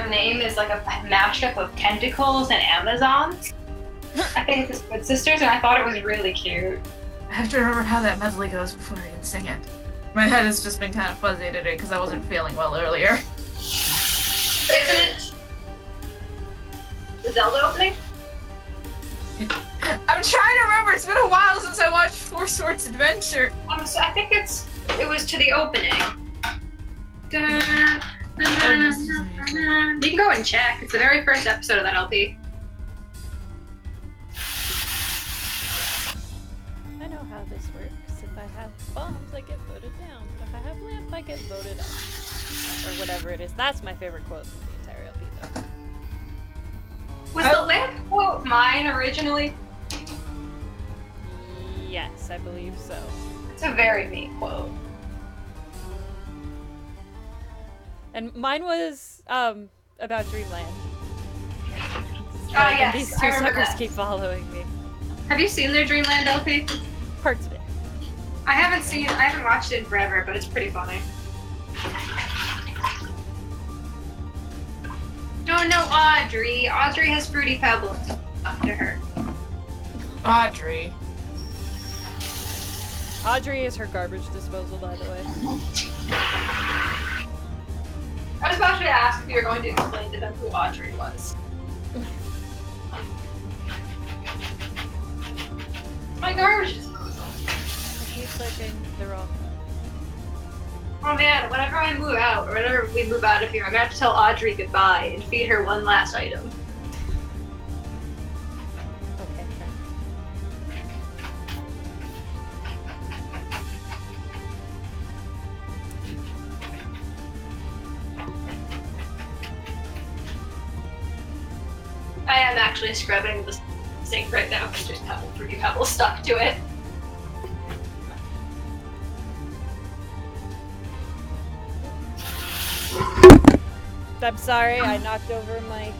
name is like a mashup of tentacles and Amazons. I think it's the Squid Sisters, and I thought it was really cute. I have to remember how that medley goes before I can sing it. My head has just been kind of fuzzy today because I wasn't feeling well earlier. Isn't it the Zelda opening? I'm trying to remember. It's been a while since I watched Four Swords Adventure. I think it was to the opening. You can go and check. It's the very first episode of that LP. I know how this works. If I have bombs, I get voted down. But if I have lamp, I get voted up. Or whatever it is. That's my favorite quote from the entire LP, though. Was the lamp quote mine originally? Yes, I believe so. It's a very me quote. And mine was about Dreamland. Yes, These I two remember suckers that. keep following me. Have you seen their Dreamland LP? Parts of it. I haven't watched it in forever, but it's pretty funny. Oh no, Audrey. Audrey has Fruity Pebbles after her. Audrey. Audrey is her garbage disposal, by the way. I was about to ask if you were going to explain to them who Audrey was. My garbage disposal. I keep clicking the wrong Oh man, whenever I move out, or whenever we move out of here, I'm gonna have to tell Audrey goodbye and feed her one last item. Okay. I am actually scrubbing the sink right now because there's pretty pebbles stuck to it. I'm sorry, I knocked over my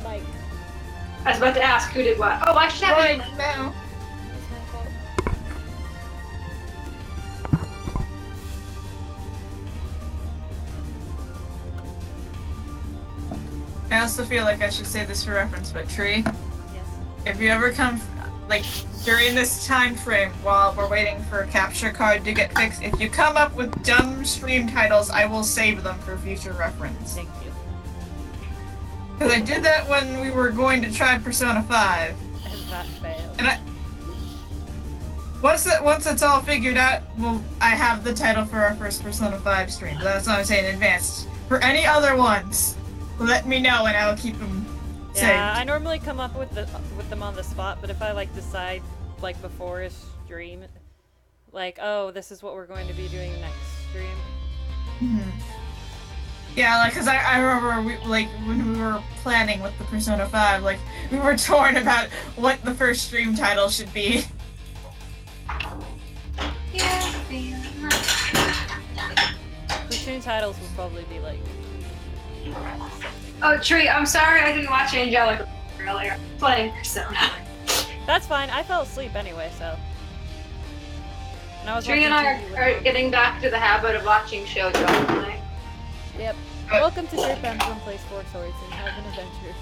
mic. I was about to ask who did what. Oh, I should have Right it. now. It's my fault. I also feel like I should say this for reference, but Tree, Yes. if you ever come, like, during this time frame while we're waiting for a capture card to get fixed, if you come up with dumb stream titles, I will save them for future reference. Thank you. Because I did that when we were going to try Persona 5. And that failed. And once it's all figured out, well, I have the title for our first Persona 5 stream. But that's what I'm saying in advance. For any other ones, let me know and I'll keep them saved. Yeah, I normally come up with them on the spot, but if I like decide like before a stream, like, oh, this is what we're going to be doing next stream. Mm-hmm. Yeah, like, cause I remember when we were planning with the Persona 5, like, we were torn about what the first stream title should be. The stream titles will probably be like. Oh, Tree, I'm sorry I didn't watch Angelica earlier. Playing Persona. That's fine. I fell asleep anyway, so. And I was Tree and watching I TV with are Mom. getting back to the habit of watching shows all night. Yep. Welcome to Derp Emblem Plays 4 Swords and have an adventure.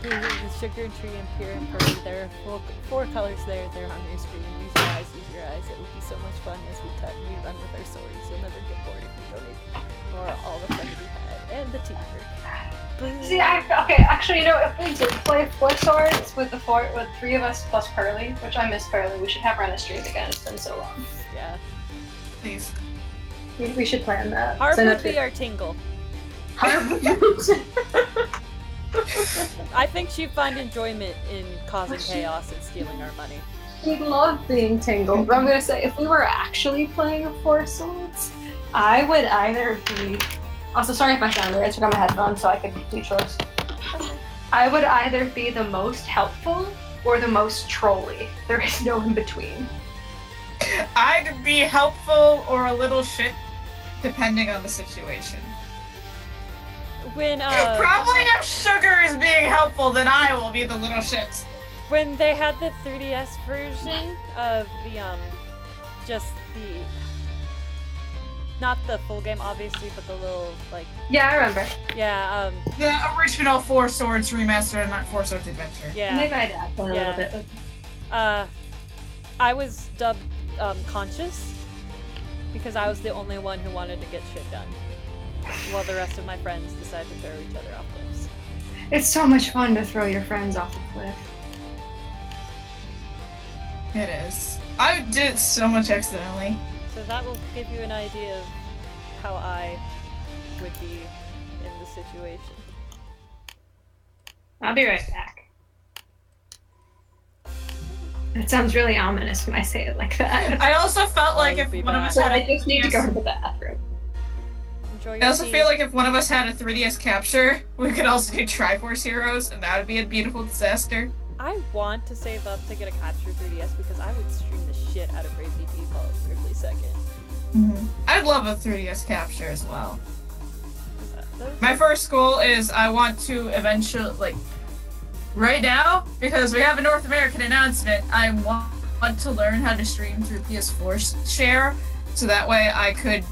With Sugar and Tree and Pure and Pearly, there are four colors there on your screen. Use your eyes, use your eyes. It will be so much fun as we run with our swords. You'll never get bored if you donate for all the fun we had. And the teamwork. See, actually, you know, if we did play 4 swords with with 3 of us plus Pearly, which I miss Pearly, we should have her on a stream again. It's been so long. Yeah. Please. We should plan that. Harp Send would it be to- our tingle. Harp. I think she'd find enjoyment in causing chaos and stealing our money. She'd love being Tingle. But I'm gonna say, if we were actually playing a 4 swords, I would either be. Also, sorry if I sound weird. I took out my headphones so I could do chores. I would either be the most helpful or the most trolly. There is no in between. I'd be helpful or a little shit, depending on the situation. When Probably if Sugar is being helpful, then I will be the little shit. when they had the 3DS version of the just the not the full game obviously, but the little like Yeah, I remember. yeah The original 4 Swords remastered, not 4 Swords Adventure. yeah Maybe I'd add one a Yeah. little bit. I was dubbed conscious because I was the only one who wanted to get shit done, while the rest of my friends decided to throw each other off cliffs. It's so much fun to throw your friends off the cliff. It is. I did it so much accidentally. So that will give you an idea of how I would be in the situation. I'll be right back. It sounds really ominous when I say it like that. I also felt like I'll if be one of us back. So had I a just need to go 3DS to the bathroom. Enjoy I your also tea. feel like if one of us had a 3DS capture, we could also do Triforce Heroes, and that would be a beautiful disaster. I want to save up to get a capture 3DS because I would stream the shit out of Crazy Default Grizzly Second. I'd love a 3DS capture as well. Those- My first goal is I want to eventually, like, right now, because we have a North American announcement, I want to learn how to stream through PS4 share, so that way I could,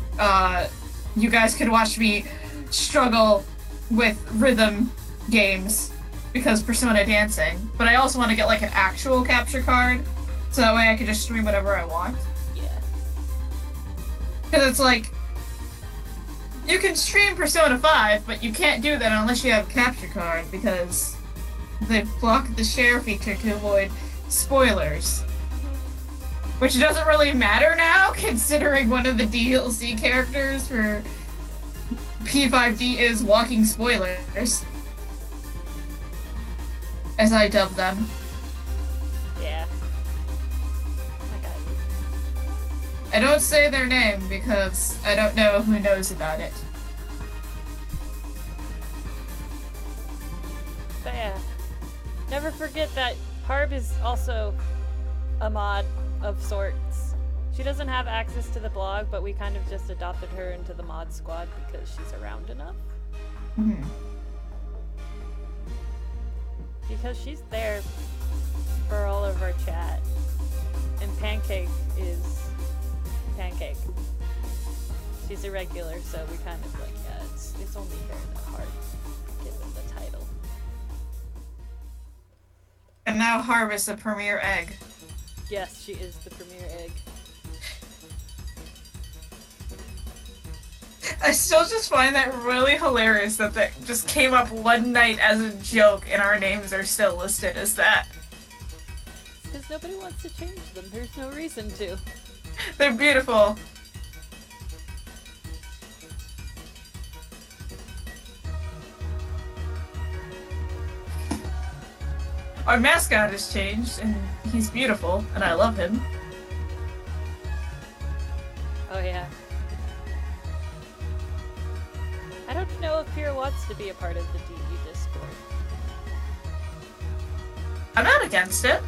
you guys could watch me struggle with rhythm games, because Persona Dancing, but I also want to get, like, an actual capture card, so that way I could just stream whatever I want. Yeah. Because it's like, you can stream Persona 5, but you can't do that unless you have a capture card, because they've blocked the share feature to avoid spoilers. Which doesn't really matter now, considering one of the DLC characters for P5D is walking spoilers. As I dub them. Yeah. I got you. I don't say their name because I don't know who knows about it. But yeah. Never forget that Harb is also a mod of sorts. She doesn't have access to the blog, but we kind of just adopted her into the mod squad because she's around enough. Mm-hmm. Because she's there for all of our chat. And Pancake is Pancake. She's a regular, so we kind of like, yeah, it's only fair that Harb give him the title. And now Harv is the premier egg. Yes, she is the premier egg. I still just find that really hilarious that that just came up one night as a joke and our names are still listed as that. Because nobody wants to change them. There's no reason to. They're beautiful. Our mascot has changed, and he's beautiful, and I love him. Oh yeah. I don't know if Pyrrha wants to be a part of the DE Discord. I'm not against it.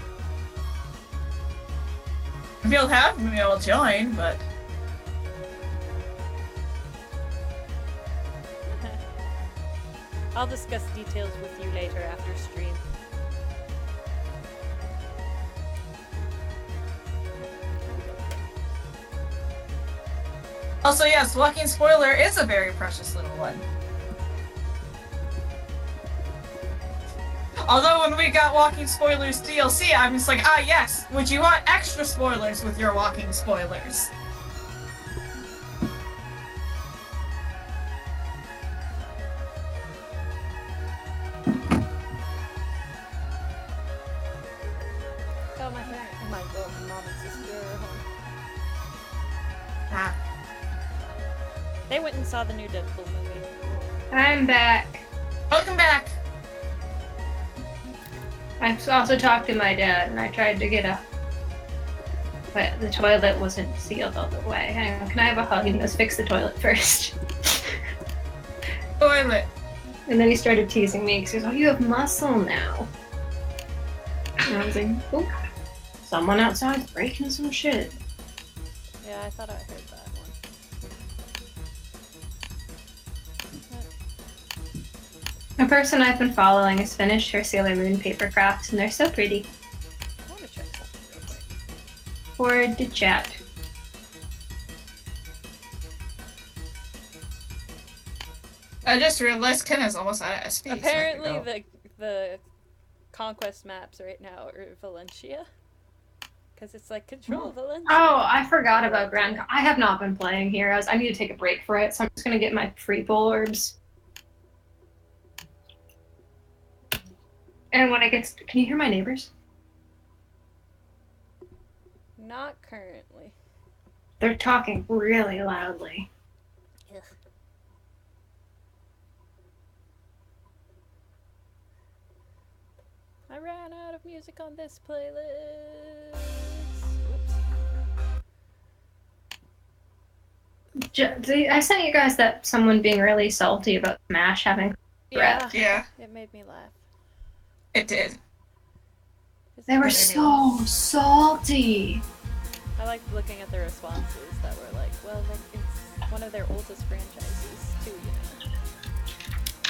If you'll have me, I'll join, but... I'll discuss details with you later after stream. Also, yes, Walking Spoiler is a very precious little one. Although when we got Walking Spoilers DLC, I'm just like, ah yes, would you want extra spoilers with your Walking Spoilers? Oh, my parents, my mom and sister are home. Ah. They went and saw the new Deadpool movie. I'm back. Welcome back! I've also talked to my dad, and I tried to get a... But the toilet wasn't sealed all the way. Hang on, can I have a hug? And let's fix the toilet first. Toilet. And then he started teasing me, because he was like, you have muscle now. And I was like, oh, someone outside's breaking some shit. Yeah, I thought I heard that one. A person I've been following has finished her Sailor Moon paper crafts, and they're so pretty. I want to try something real quick. Forward to chat. I just realized Ken is almost out of SP. Apparently the conquest maps right now are Valencia. Because it's like control Valencia. Oh, I forgot about Grand. I have not been playing Heroes. I need to take a break for it, so I'm just gonna get my free pull orbs. And when I get, can you hear my neighbors? Not currently. They're talking really loudly. Ugh. I ran out of music on this playlist. Oops. I sent you guys that someone being really salty about Smash having breath. Yeah, It made me laugh. it did. They were so salty. I liked looking at the responses that were like, well, it's one of their oldest franchises, too, you know.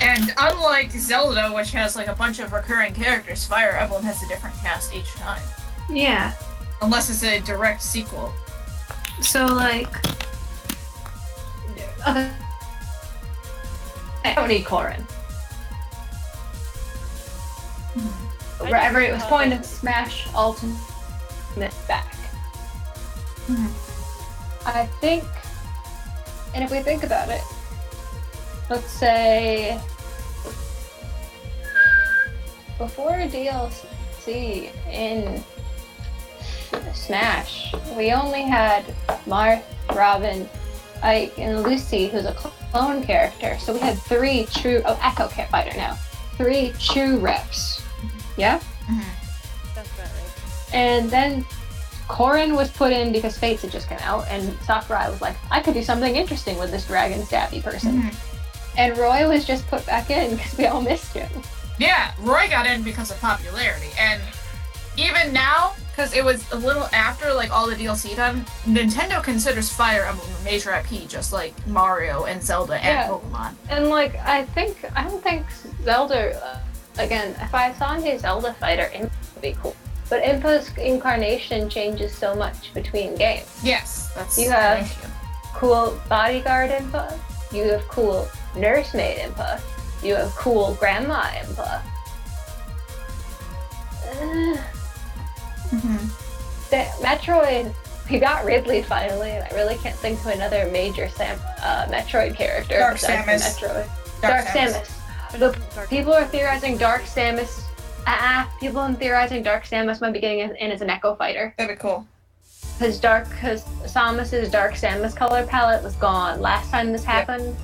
And unlike Zelda, which has like a bunch of recurring characters, Fire Emblem has a different cast each time. Yeah. Unless it's a direct sequel. So like, I don't need Corrin. Wherever it was point of Smash Ultimate back. I think, and if we think about it, let's say before DLC in Smash, we only had Marth, Robin, Ike, and Lucy, who's a clone character. So we had 3 true. Oh, Echo can't fight her now. 3 true reps. Yeah? That's about right. And then Corrin was put in because Fates had just come out, and Sakurai was like, I could do something interesting with this dragon stabby person. And Roy was just put back in because we all missed him. Yeah, Roy got in because of popularity, and even now, because it was a little after like all the DLC done, Nintendo considers Fire Emblem a major IP, just like Mario and Zelda and Pokemon. And like, I don't think Zelda, again, if I saw a Zelda fighter, Impa would be cool. But Impa's incarnation changes so much between games. Yes, that's You an have issue. cool bodyguard Impa, you have cool nursemaid Impa, you have cool grandma Impa. Metroid, we got Ridley finally, and I really can't think to another major Metroid character Dark besides Samus. Metroid. Dark Samus. People are theorizing Dark Samus. People are theorizing Dark Samus might be getting in as an Echo fighter. That'd be cool. Because Samus's Dark Samus color palette was gone. Last time this happened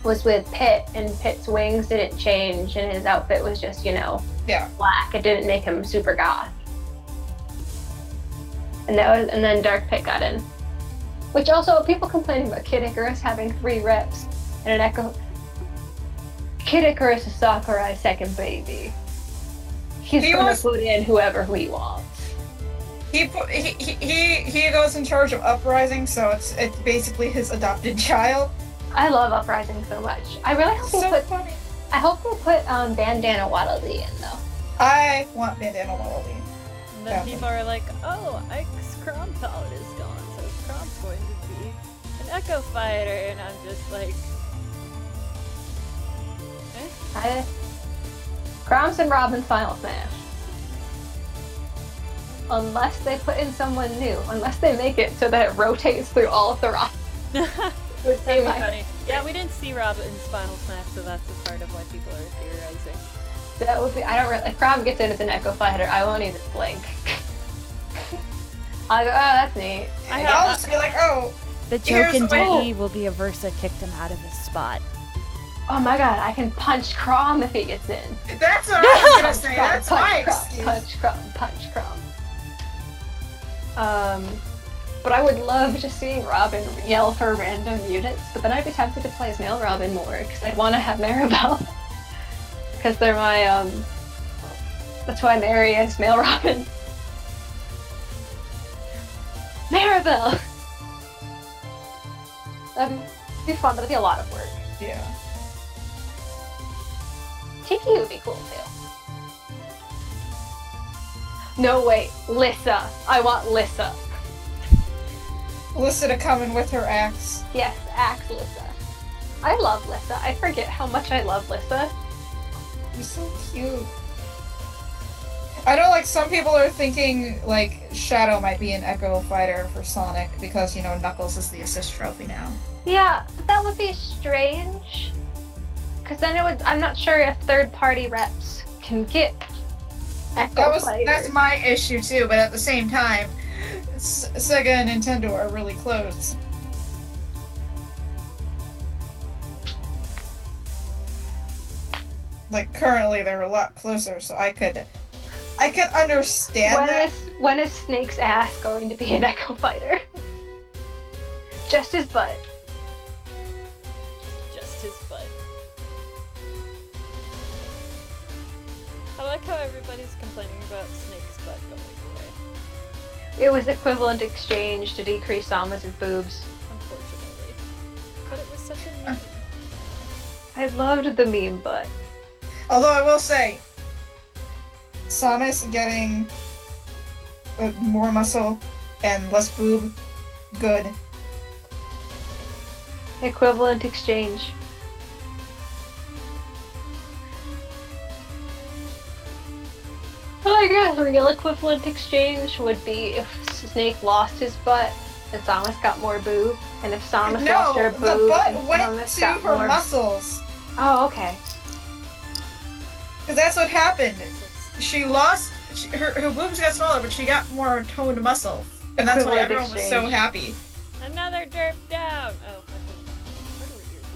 was with Pit, and Pit's wings didn't change, and his outfit was just, black. It didn't make him super goth. And then Dark Pit got in. Which also, people complaining about Kid Icarus having 3 reps and an Echo. Kid Icarus is Sakurai's second baby. He's gonna put in whoever he wants. He goes in charge of Uprising, so it's basically his adopted child. I love Uprising so much. I really hope Funny. I hope they put Bandana Waddle-Dee in though. I want Bandana Waddle-Dee. And then people are like, oh, Ike's Crom palette is gone, so Crom's going to be an Echo fighter, and I'm just like, Crom's and Robin's Final Smash. Unless they put in someone new. Unless they make it so that it rotates through all of the rosters. That'd be funny. Yeah, we didn't see Robin's Final Smash, so that's a part of why people are theorizing. That would be. I don't really. If Crom gets in as an Echo fighter, I won't even blink. I'll go, oh, that's neat. I'll just be like, oh. The joke in DE will be Aversa kicked him out of his spot. Oh my god, I can punch Crom if he gets in. That's what I was gonna say. That's my Punch excuse. Crom. But I would love just seeing Robin yell for random units, but then I'd be tempted to play as male Robin more, because I'd want to have Maribel. Because they're my, that's who I marry as male Robin. Maribel! That'd be fun, that'd be a lot of work. Yeah. Tiki would be cool too. No, wait, Lissa. I want Lissa. Lissa to come in with her axe. Yes, axe Lissa. I love Lissa. I forget how much I love Lissa. You're so cute. I know, like, some people are thinking, like, Shadow might be an Echo fighter for Sonic because, Knuckles is the assist trophy now. Yeah, but that would be strange. Because then I'm not sure if third-party reps can get Echo fighters. That's my issue too, but at the same time, Sega and Nintendo are really close. Like, currently they're a lot closer, so I could understand that. When is Snake's ass going to be an Echo fighter? Just his butt. Just his butt. I like how everybody's complaining about Snake's butt going away. It was equivalent exchange to decrease Samus's boobs. Unfortunately. But it was such a meme. I loved the meme butt. Although I will say, Samus getting more muscle and less boob, good. Equivalent exchange. I guess real equivalent exchange would be if Snake lost his butt and Samus got more boob, and if Samus lost her boob the butt and went Samus to got her more muscles. Oh, okay. Because that's what happened. She lost her boobs got smaller, but she got more toned muscle, and that's why Equivalent everyone was so exchange. happy. Another derp down! Oh, where do we use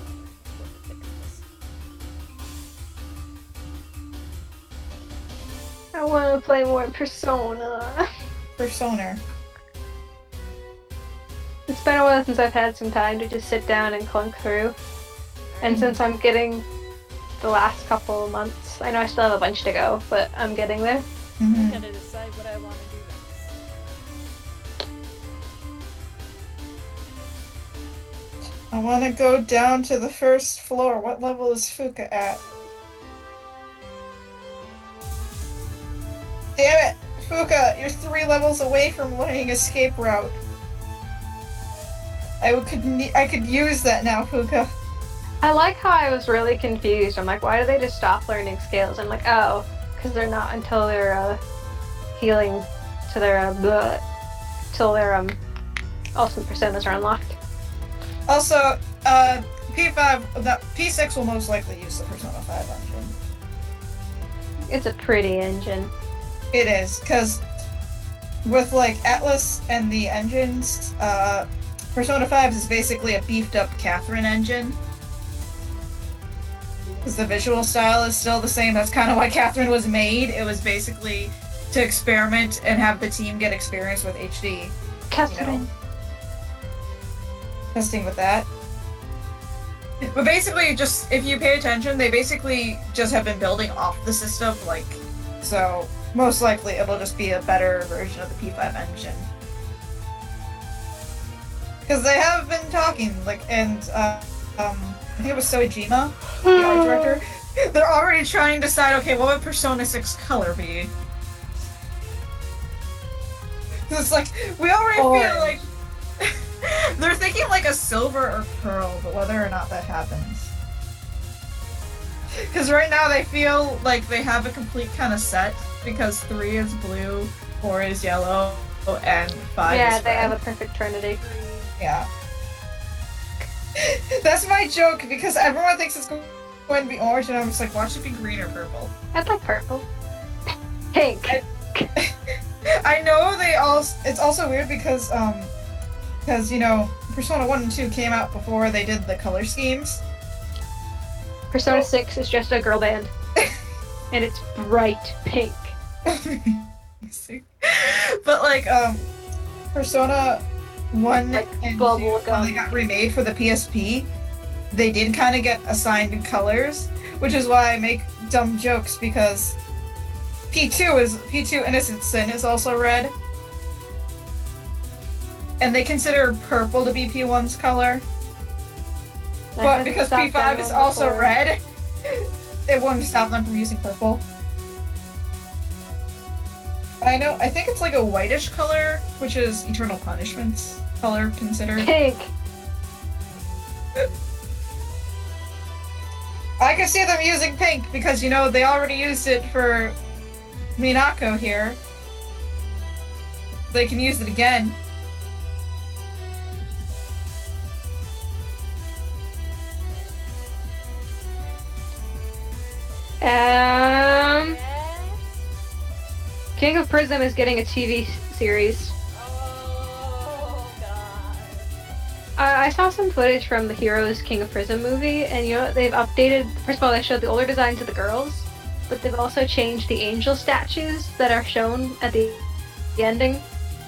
this? I want to play more Persona. Persona. It's been a while since I've had some time to just sit down and clunk through. And since I'm getting the last couple of months, I know I still have a bunch to go, but I'm getting there. Mm-hmm. I gotta decide what I want to do next. I want to go down to the first floor. What level is Fuka at? Damn it! Fuka, you're 3 levels away from learning escape route. I could use that now, Fuka. I like how I was really confused. I'm like, why do they just stop learning scales? I'm like, oh, because they're not until they're healing to their till their ultimate personas are unlocked. Also, P6 will most likely use the Persona 5 engine. It's a pretty engine. It is, because with like Atlas and the engines, Persona 5 is basically a beefed up Catherine engine. Because the visual style is still the same. That's kind of why Catherine was made. It was basically to experiment and have the team get experience with HD. Catherine. You know, testing with that. But basically, just if you pay attention, they basically just have been building off the system, like, so most likely it'll just be a better version of the P5 engine. Because they have been talking, like, and I think it was Soejima, the art director. They're already trying to decide, okay, what would Persona 6 color be? It's like, we already feel like they're thinking like a silver or pearl, but whether or not that happens. Because right now they feel like they have a complete kind of set, because 3 is blue, 4 is yellow, and 5 is red. Yeah, they have a perfect trinity. Yeah. That's my joke, because everyone thinks it's going to be orange, and I'm just like, watch it be green or purple. I'd like purple. Pink. I know it's also weird because, you know, Persona 1 and 2 came out before they did the color schemes. Persona 6 is just a girl band. And it's bright pink. But, like, Persona 1 Like and 2, bubble when gum. they got remade for the PSP, they did kind of get assigned colors, which is why I make dumb jokes, because P2 Innocent Sin is also red. And they consider purple to be P1's color. But because P5 is also red, it won't stop them from using purple. I think it's like a whitish color, which is Eternal Punishment's color considered. Pink. I can see them using pink because, you know, they already used it for Minako here. They can use it again. King of Prism is getting a TV series. Oh, God. I saw some footage from the Heroes King of Prism movie, and you know what? They've updated. First of all, they showed the older designs of the girls, but they've also changed the angel statues that are shown at the ending.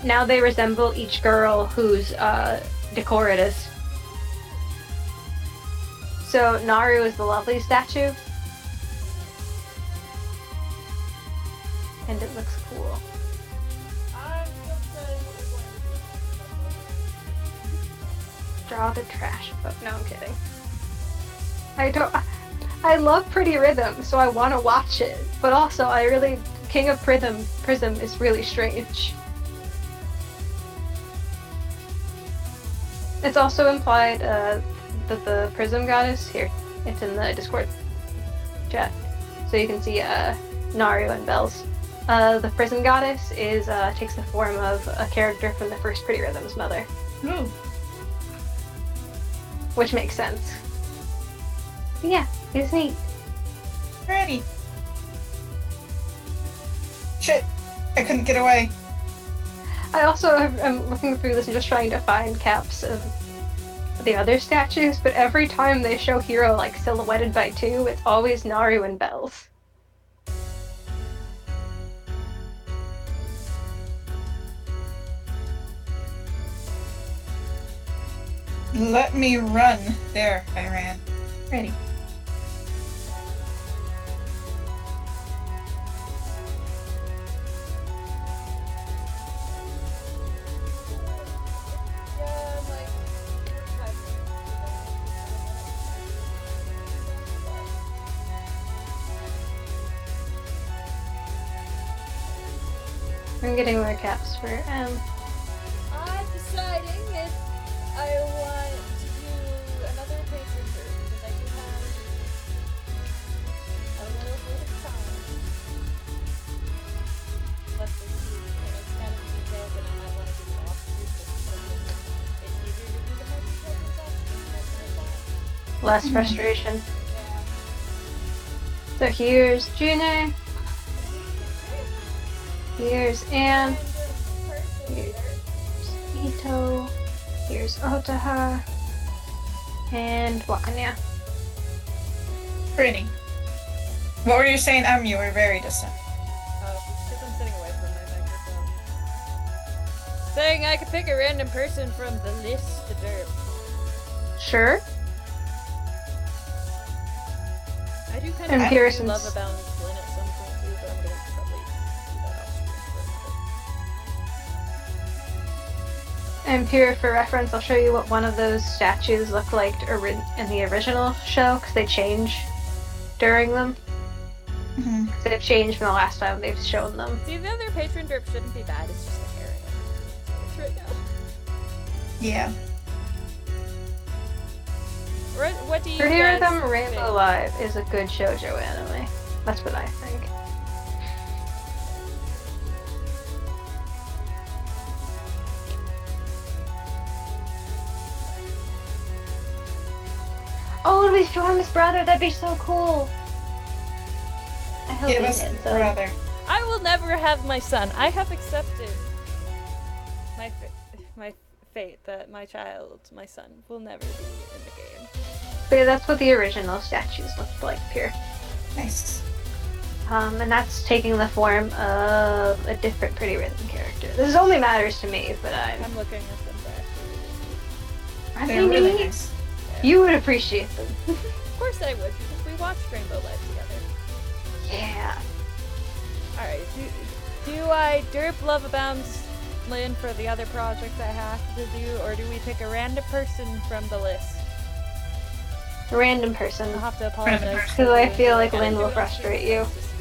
Now they resemble each girl whose decor it is. So Naru is the lovely statue. And it looks cool. I'm just saying what we're going to do. Draw the trash. Oh, no, I'm kidding. I love Pretty Rhythm, so I want to watch it. But also, King of Prism is really strange. It's also implied that the Prism Goddess, here, it's in the Discord chat, so you can see Naru and Bells. The Prism Goddess takes the form of a character from the first Pretty Rhythm's mother. Ooh. Which makes sense. But yeah, it's neat. Ready. Shit. I couldn't get away. I also am looking through this and just trying to find caps of the other statues, but every time they show Hero like silhouetted by two, it's always Naru and Bells. Let me run. There, I ran. Ready. I'm getting more caps for I'm deciding if I want to do another patron search because I do have a little bit of time left this week, and it's kind of detailed, and I might want to get it off to because it's easier to do the multi-patrons off. less frustration. Yeah. So here's Juno. Here's Anne. Here's Ito. Here's Otaha. And Wakanya. Pretty. What were you saying, You were very distant. Because I'm sitting away from my microphone. Saying I could pick a random person from the list to Derp. Sure. I do kind And of Pearson's- love about Flynn at some point too, but I'm gonna probably do that off screen And pure for reference, I'll show you what one of those statues looked like in the original show, because they change during them. Mm-hmm. They've changed from the last time they've shown them. See, the other patron Derp shouldn't be bad, it's just the hair I don't right now. Yeah. What do you For here, guys them Rainbow think? Live is a good shoujo anime. That's what I think. Oh, it'll be Storm's brother. That'd be so cool. I hope Give he us did, a though. brother. I will never have my son. I have accepted my fate that my son, will never be in the game. But yeah, that's what the original statues looked like, pure. Nice. And that's taking the form of a different Pretty Rhythm character. This only matters to me, but I'm looking at them back. Are They're they really neat? nice. You would appreciate them. Of course I would, because we watched Rainbow Live together. Yeah. Alright, do I Derp Love Abounds Lynn for the other projects I have to do, or do we pick a random person from the list? A random person. I'll have to apologize. Random person. Because I feel like Gotta Lynn do will it on frustrate Tuesday, you. just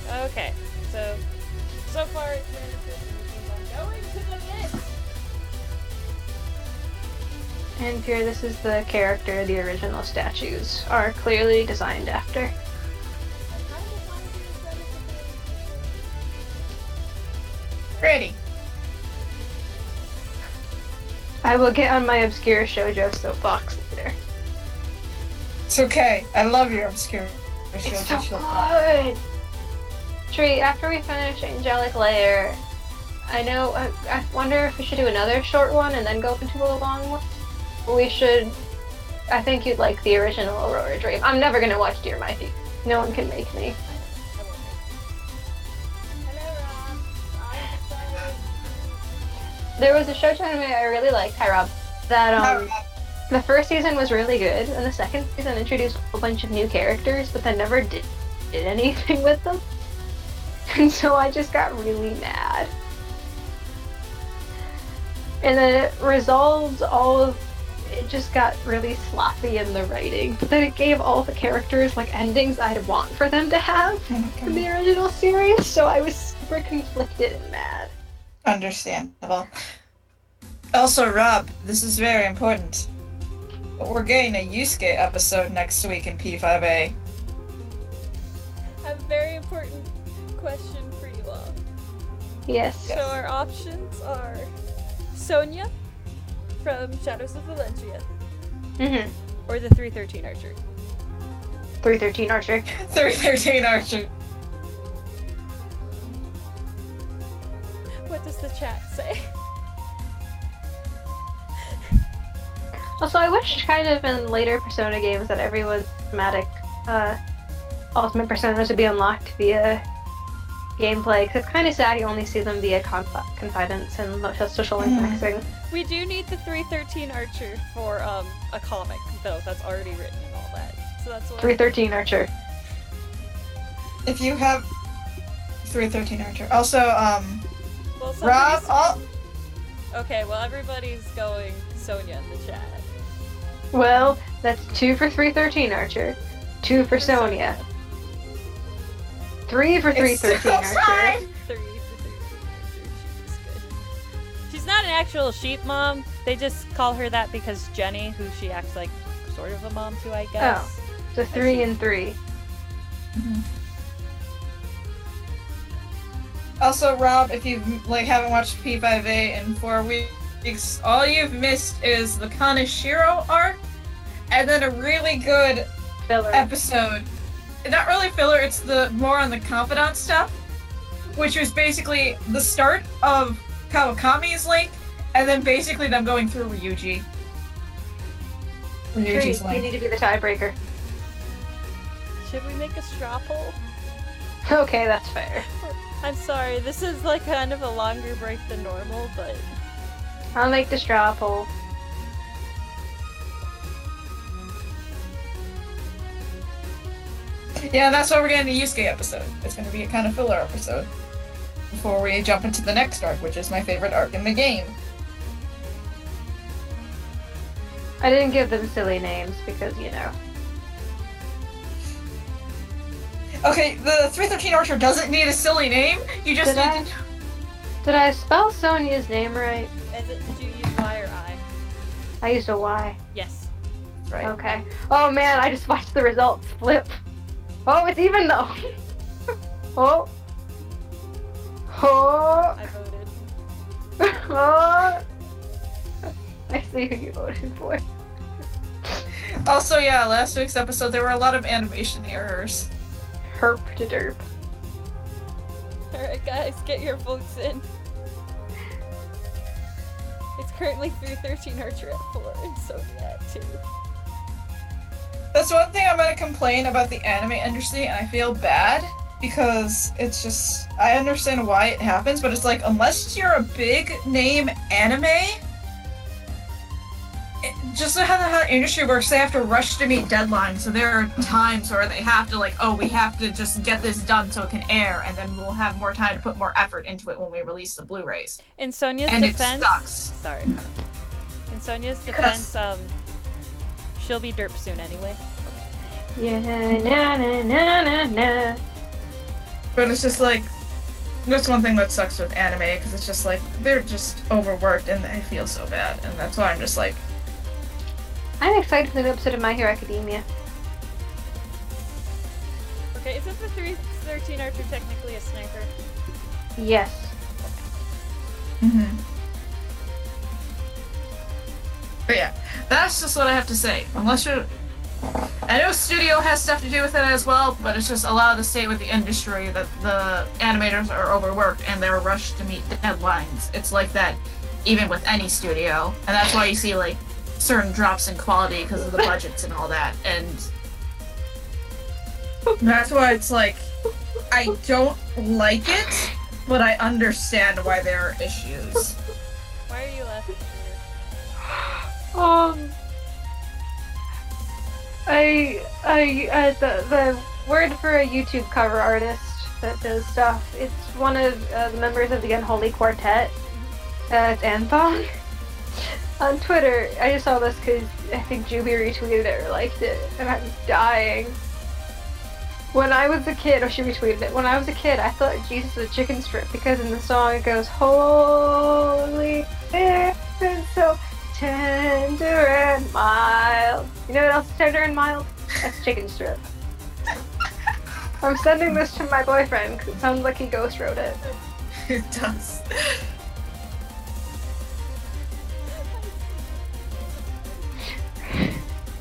because. Okay, so far it's random person, which means I'm going to the list! And here, this is the character the original statues are clearly designed after. Ready. I will get on my obscure shoujo soapbox later. It's okay. I love your obscure It's so shoujo. good! Tree, after we finish Angelic Lair, I wonder if we should do another short one and then go into a long one? We should... I think you'd like the original Aurora Dream. I'm never gonna watch Dear Mighty. No one can make me. There was a shoujo anime I really liked, hi Rob, that the first season was really good, and the second season introduced a whole bunch of new characters, but then never did anything with them. And so I just got really mad. And then it resolved it just got really sloppy in the writing. But then it gave all the characters like endings I'd want for them to have in the original series, so I was super conflicted and mad. Understandable. Also, Rob, this is very important. We're getting a Yusuke episode next week in P5A. I have a very important question for you all. Yes. So our options are Sonia from Shadows of Valencia, Mm-hmm. or the 313 Archer. 313 Archer. 313 Archer. the chat say? Also, I wish kind of in later Persona games that everyone's thematic ultimate personas would be unlocked via gameplay, because it's kind of sad you only see them via confidence and social link maxing. We do need the 313 Archer for a comic, though. That's already written and all that. So that's what 313 Archer. If you have 313 Archer. Also, Well, Rob, somebody's- Okay, well, everybody's going Sonia in the chat. Well, that's 2 for 313 Archer, 2 for Sonia, 3 for 313 Archer. 3 for 313 Archer. She's good. She's not an actual sheep mom. They just call her that because Jenny, who she acts like sort of a mom to, I guess. Oh, so 3 and 3. Also, Rob, if you haven't watched P5A in 4 weeks, all you've missed is the Kaneshiro arc, and then a really good Filler. episode. Not really filler, it's the more on the confidant stuff, which was basically the start of Kawakami's link, and then basically them going through Ryuji. Ryuji's You link. need to be the tiebreaker. Should we make a straw poll? Okay, that's fair. I'm sorry, this is like kind of a longer break than normal, but I'll make the straw poll. Yeah, that's why we're getting the Yusuke episode. It's going to be a kind of filler episode before we jump into the next arc, which is my favorite arc in the game. I didn't give them silly names because, you know. Okay, the 313 Archer doesn't need a silly name. You just need to... Did I spell Sonia's name right? did you use Y or I? I used a Y. Yes. Right. Okay. Oh man, I just watched the results flip. Oh, it's even though. Oh. Oh. I voted. Oh. I see who you voted for. Also, yeah, last week's episode, there were a lot of animation errors. Herp to derp. Alright guys, get your votes in. It's currently 313 Archer at 4 and Sonia at 2. That's one thing I'm gonna complain about the anime industry, and I feel bad, because it's just... I understand why it happens, but it's like, unless you're a big name anime... Just how the industry works, they have to rush to meet deadlines, so there are times where they have to we have to just get this done so it can air, and then we'll have more time to put more effort into it when we release the Blu-rays. In Sonia's And it defense... sucks. Sorry. In Sonia's defense, she'll be derp soon anyway. Yeah, na na na na na. But it's just that's one thing that sucks with anime, because it's just they're just overworked and they feel so bad, and that's why I'm just I'm excited for the new episode of My Hero Academia. Okay, isn't the 313 Archer technically a sniper? Yes. But yeah, that's just what I have to say. Unless you're... I know studio has stuff to do with it as well, but it's just a lot of the state with the industry that the animators are overworked and they're rushed to meet deadlines. It's like that even with any studio, and that's why you see certain drops in quality because of the budgets and all that, and that's why it's I don't like it, but I understand why there are issues. Why are you laughing? The word for a YouTube cover artist that does stuff, it's one of the members of the Unholy Quartet. It's Anthon. On Twitter, I just saw this because I think Juby retweeted it or liked it, and I'm dying. When I was a kid, or she retweeted it, when I was a kid, I thought Jesus was a chicken strip because in the song it goes, Holy Spirit, so tender and mild. You know what else is tender and mild? That's chicken strip. I'm sending this to my boyfriend because it sounds like he ghost wrote it. It does.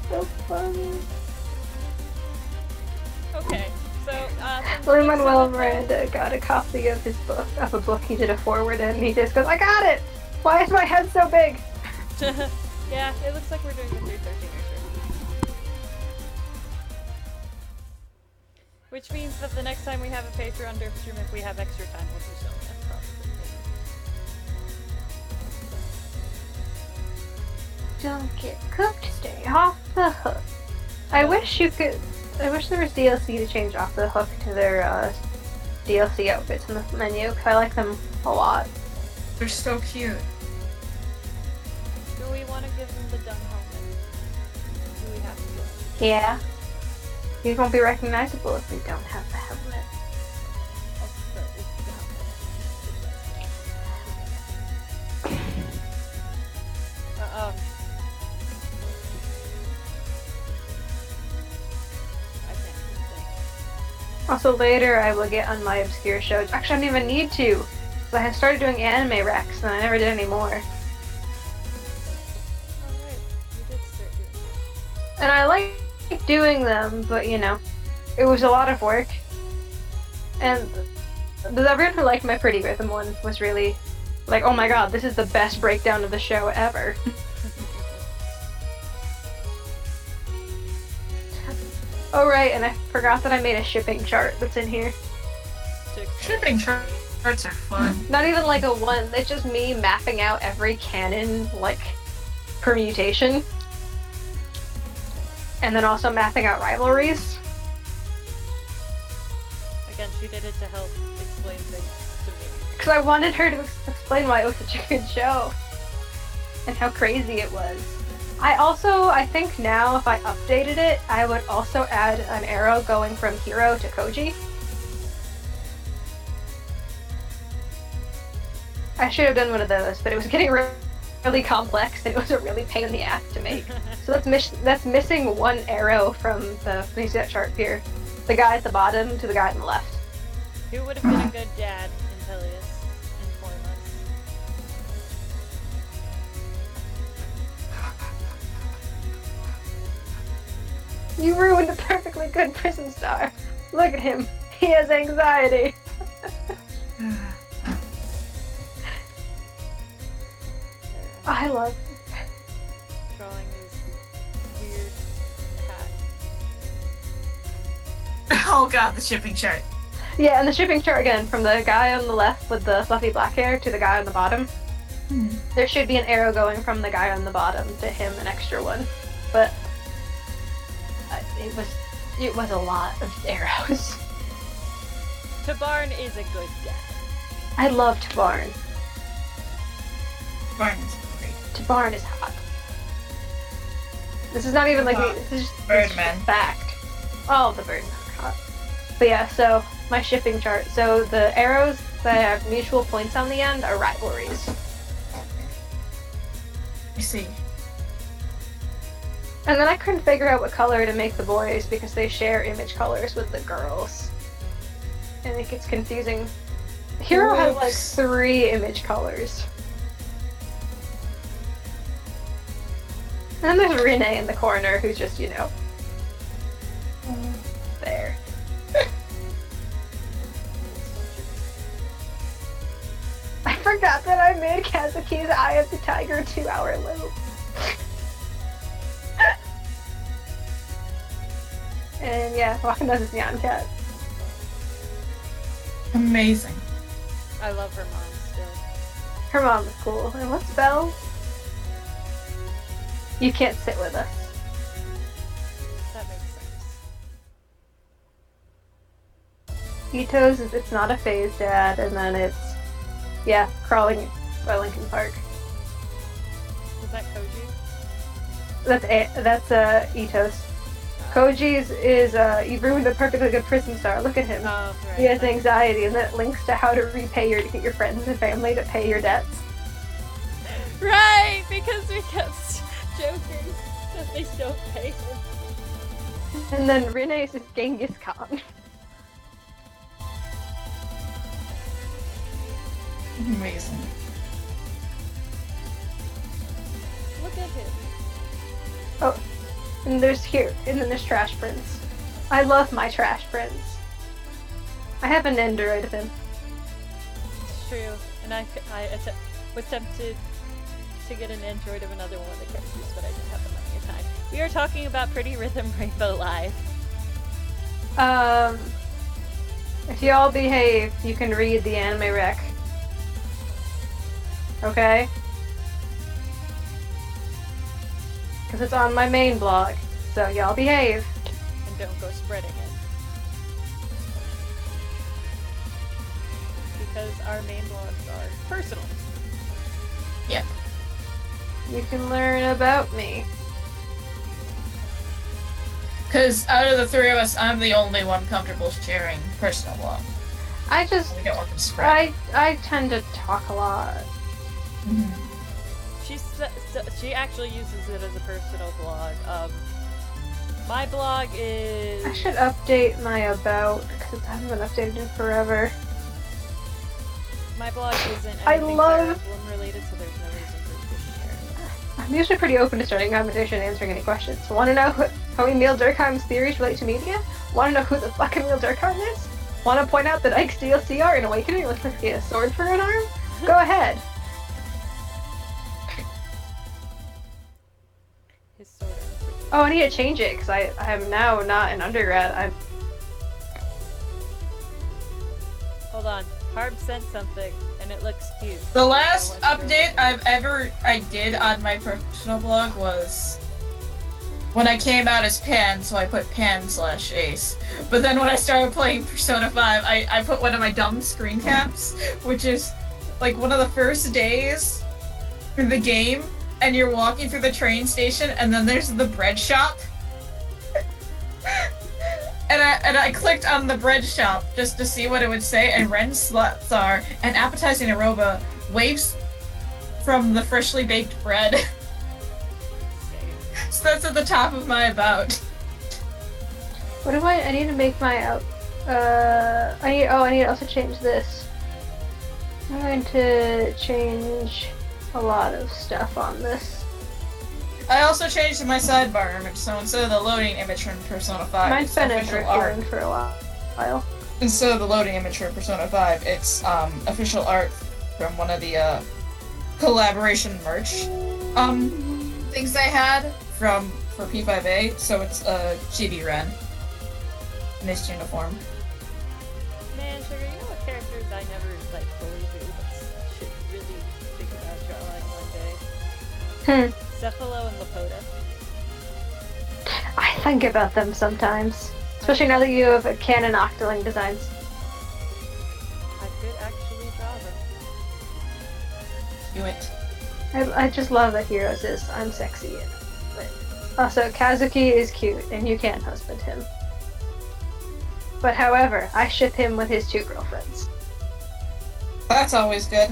So funny. Okay, so Lin-Manuel Miranda got a copy of his book, of a book he did a forward in, and he just goes, I got it! Why is my head so big? Yeah, it looks like we're doing the 313er. Which means that the next time we have a Patreon Derp stream, if we have extra time, we'll do something. Probably. Don't get cooked, stay off the hook. I wish there was DLC to change off the hook to their DLC outfits in the menu, because I like them a lot. They're so cute. Do we want to give them the dung helmet? Do we have to? Yeah. These won't be recognizable if we don't have the helmet. Also later I will get on my obscure shows. Actually I don't even need to. So I have started doing anime recs and I never did any more. Alright, you did start doing that. And I like doing them, but you know, it was a lot of work. And everyone who liked my Pretty Rhythm one was really like, oh my god, this is the best breakdown of the show ever. Oh right, and I forgot that I made a shipping chart that's in here. Shipping charts are fun. Not even like a one, it's just me mapping out every canon, like, permutation. And then also mapping out rivalries. Again, she did it to help explain things to me. Because I wanted her to explain why it was such a good show. And how crazy it was. I think now if I updated it, I would also add an arrow going from Hero to Koji. I should have done one of those, but it was getting really complex and it was a really pain in the ass to make. So that's missing one arrow from the, you see that chart here? The guy at the bottom to the guy on the left. Who would have been a good dad in Peleus? Inform us. You ruined a perfectly good prison star. Look at him. He has anxiety. I love Drawing his weird cat. Oh god, the shipping chart. Yeah, and the shipping chart again, from the guy on the left with the fluffy black hair to the guy on the bottom. There should be an arrow going from the guy on the bottom to him, an extra one. But it was a lot of arrows. Tabarn is a good dad. I love Tabarn. Barn is great. Tabarn is hot. This is not even like me, this is just Birdman. fact. Oh, the Birdman are hot. But yeah, so my shipping chart. So the arrows that have mutual points on the end are rivalries. I see. And then I couldn't figure out what color to make the boys because they share image colors with the girls. And it gets confusing. Hero has like 3 image colors. And then there's Renee in the corner who's just, you know, there. I forgot that I made Kazuki's Eye of the Tiger 2-hour loop. And yeah, Wakana's Nyan Cat. Amazing. I love her mom still. Her mom is cool. And what's Belle? You can't sit with us. That makes sense. Ito's is It's Not a Phase Dad, and then it's, yeah, Crawling by Linkin Park. Is that Koji? That's Ito's. Koji's is, you ruined a perfectly good prison star. Look at him. Oh, right. He has anxiety, and that links to how to get your friends and family to pay your debts. Right, because we kept joking that they still pay him. And then Renee's is Genghis Khan. Amazing. Look at him. Oh, and then there's Trash Prince. I love my Trash Prince. I have an Android of him. It's true, and was tempted to get an Android of another one of the characters, but I didn't have the money or time. We are talking about Pretty Rhythm Rainbow Live. If you all behave, you can read the anime rec. Okay? Because it's on my main blog, so y'all behave. And don't go spreading it. Because our main blogs are personal. Yeah. You can learn about me. Because out of the three of us, I'm the only one comfortable sharing personal blog. I just, We don't want them spread. I tend to talk a lot. Mhm. She actually uses it as a personal blog. My blog is... I should update my about, because I haven't been updated in forever. My blog isn't I anything love- Fire Emblem related, so there's no reason for me to share it. I'm usually pretty open to starting a conversation and answering any questions. Want to know how Emil Durkheim's theories relate to media? Want to know who the fuck Emil Durkheim is? Want to point out that Ike's DLC art in Awakening looks like he has a sword for an arm? Go ahead. His sword is pretty... Oh, I need to change it because I am now not an undergrad. Hold on. Harb sent something, and it looks cute. The last So let's update I did on my personal blog was when I came out as Pan, so I put Pan/Ace. But then when I started playing Persona 5, I put one of my dumb screen caps, which is like one of the first days in the game, and you're walking through the train station, and then there's the bread shop. And I clicked on the bread shop just to see what it would say, and Ren Slutzar, an appetizing aroma, waves from the freshly baked bread. So that's at the top of my about. What do I need to make my out? I need to also change this. I'm going to change a lot of stuff on this. I also changed my sidebar image, so instead of the loading image from Persona 5, Mine's it's been official art. for a while. Instead of the loading image from Persona 5, it's official art from one of the collaboration merch things I had for P5A, so it's Chibi Ren in his uniform. Man, Sugar, you know what characters I never like fully do, but should really think about drawing one day? Cephalo and Lapoda. I think about them sometimes. Especially now that you have canon Octoling designs. I could actually draw them. Do it. I just love that Heroes is I'm sexy. But also, Kazuki is cute, and you can husband him. But however, I ship him with his 2 girlfriends. That's always good.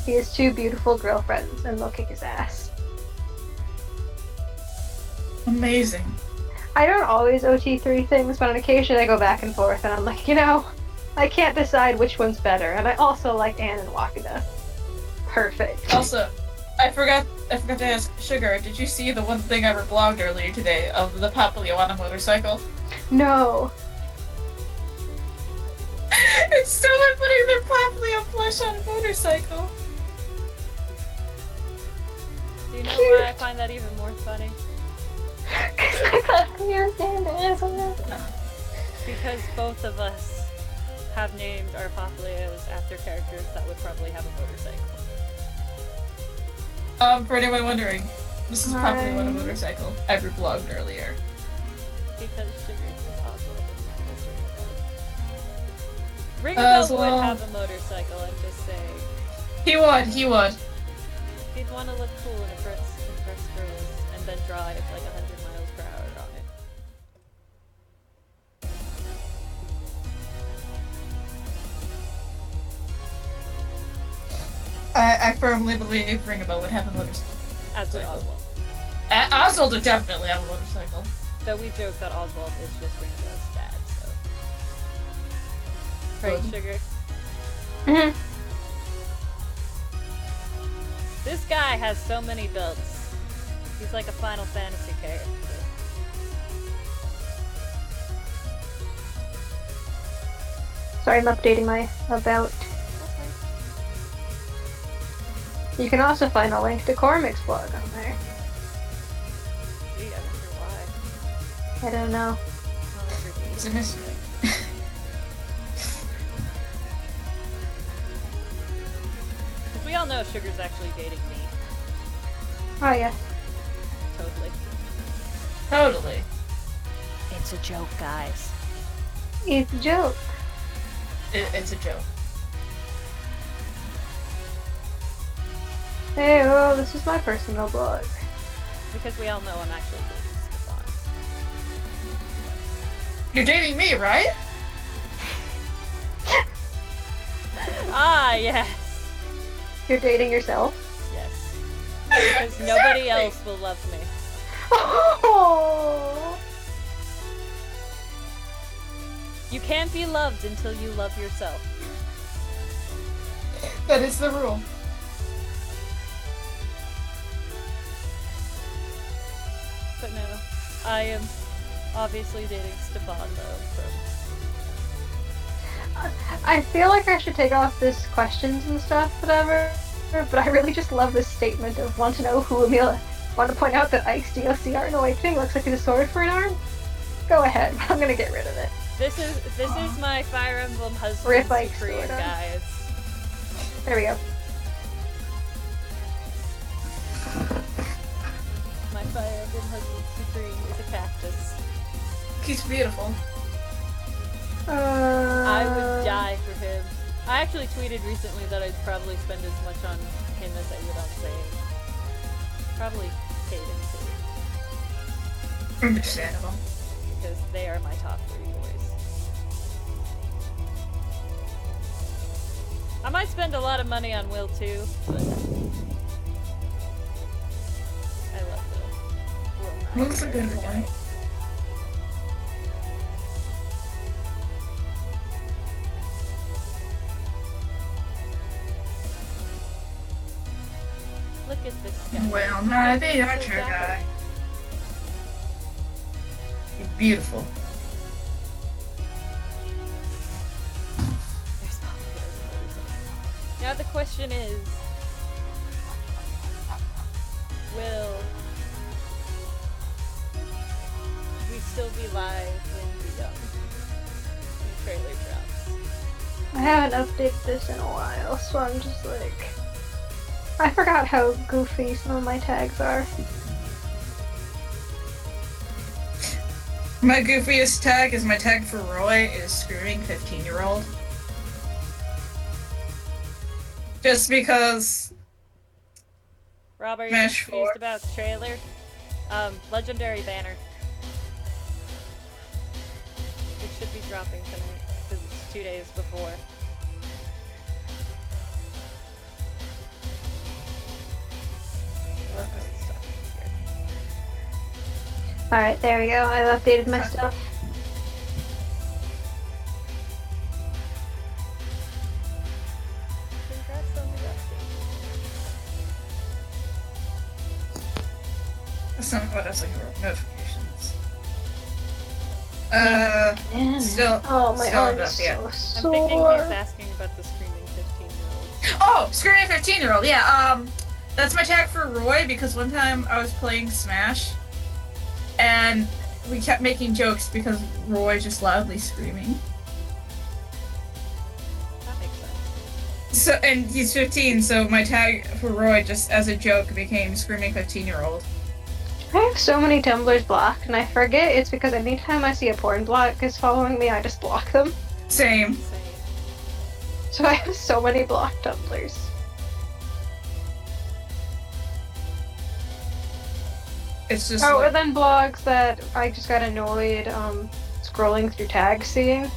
He has 2 beautiful girlfriends, and they'll kick his ass. Amazing. I don't always OT3 things, but on occasion I go back and forth, and I'm like, I can't decide which one's better, and I also like Anne and Wakida. Perfect. Also, I forgot to ask Sugar, did you see the one thing I reblogged earlier today of the Papaliwana motorcycle? No. It's someone putting their Paplia plush on a motorcycle. Do you know why I find that even more funny? Because I thought you were standing. Because both of us have named our Paplios after characters that would probably have a motorcycle. For anyone wondering, this is Papaliwana motorcycle I reblogged earlier. Because Sugar is Oswald and Ringabel would have a motorcycle, I'm just saying. He would. He'd want to look cool and impress girls, and then drive like 100 miles per hour on it. I firmly believe Ringabel would have a motorcycle. As would Oswald. Oswald would definitely have a motorcycle. Though we joke that Oswald is just Ringabel's dad, so. Right, Sugar? Mm-hmm. This guy has so many builds. He's like a Final Fantasy character. Sorry, I'm updating my about. You can also find a link to Cormic's blog on there. Gee, I wonder why. I don't know. I'll never read It's a it. mystery. Because we all know Sugar's actually dating me. Oh yeah. Totally. Totally. It's a joke, guys. It's a joke. It's a joke. Hey, well, this is my personal blog. Because we all know I'm actually dating Stefan. You're dating me, right? Ah, yes. You're dating yourself? Yes. Because nobody else will love me. Oh. You can't be loved until you love yourself. That is the rule. But no, I am obviously dating Stefan though, I feel like I should take off this questions and stuff, whatever. But I really just love this statement of want to know who Amelia. Want to point out that Ike's DLC Art in Awakening looks like a sword for an arm? Go ahead, I'm gonna get rid of it. This is my Fire Emblem husband Rip Ike's Supreme, sword arm. guys. There we go. My Fire Emblem husband Supreme is a cactus. He's beautiful. I would die for him. I actually tweeted recently that I'd probably spend as much on him as I would on Zane. Probably Kate and Understandable. Kate, because they are my top 3 boys. I might spend a lot of money on Will too, but I love Will. Will's a good boy. Look at this guy. Well, not the archer guy. He's beautiful. There's now the question is, will we still be live when the trailer drops? I haven't updated this in a while, so I'm just like... I forgot how goofy some of my tags are. My goofiest tag is my tag for Roy is screaming 15-year-old. Just because Rob, are you Smash confused 4. about the trailer? Legendary banner. It should be dropping tonight, because it's 2 days before. Alright, there we go. I've updated my stuff. Congrats on the update. that's not what I was looking for. Notifications. Still. Oh, my still arm up, is yeah. so I'm thinking sore. he's asking about the screaming 15-year-old. Oh, screaming 15-year-old. Yeah. That's my tag for Roy because one time I was playing Smash, and we kept making jokes because Roy just loudly screaming. That makes sense. So, and he's 15, so my tag for Roy just as a joke became screaming 15-year-old. I have so many tumblers blocked, and I forget it's because anytime I see a porn block is following me, I just block them. Same. Same. So I have so many blocked tumblers. It's just Oh, like, and then blogs that I just got annoyed scrolling through tags seeing.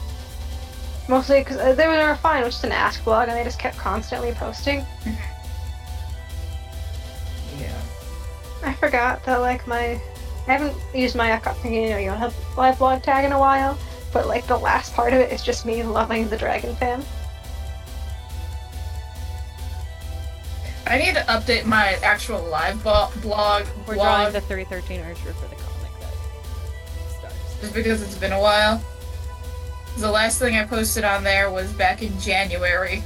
Mostly because they were fine, it was just an Ask blog, and they just kept constantly posting. yeah. I forgot that, like, I haven't used my live blog tag in a while, but, like, the last part of it is just me loving the Dragon fan. I need to update my actual live blog. We're drawing the 313 Archer for the comic that starts. Just because it's been a while. The last thing I posted on there was back in January.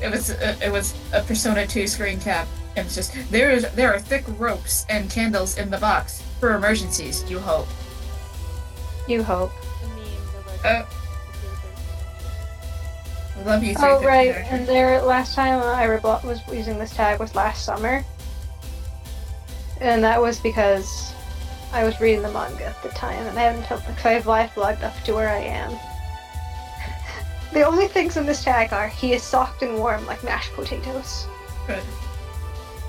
It was a Persona 2 screen cap. It was just there are thick ropes and candles in the box for emergencies. You hope. You hope. The meme, the like, Uh, I love you. Oh 350 right, character. and there last time I was using this tag was last summer, and that was because I was reading the manga at the time, and I haven't I've live blogged up to where I am. The only things in this tag are he is soft and warm like mashed potatoes, Good.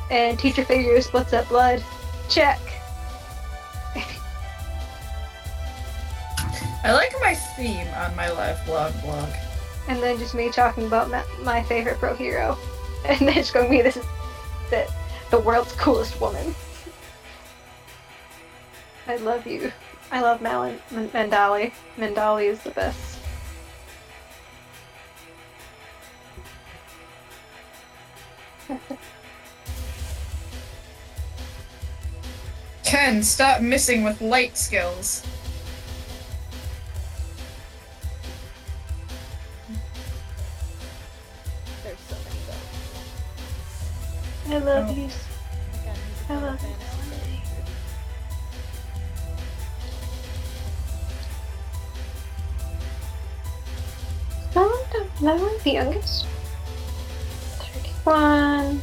and teacher figure splits up blood. Check. I like my theme on my live blog. And then just me talking about my favorite pro hero, and then just going, "Me, this is the world's coolest woman." I love you. I love Mandali. Mandali is the best. Ken, stop missing with light skills. there's so many though. I love Oh. you. Again, he's a I Final love you. Fantasy. I'm the youngest. 31.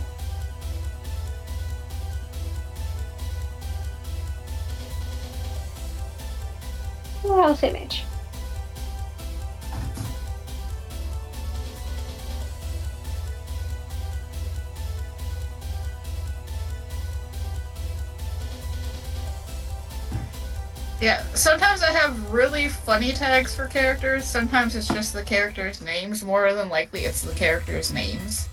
We're all the same age. Yeah, sometimes I have really funny tags for characters. Sometimes it's just the characters' names. More than likely, it's the characters' names.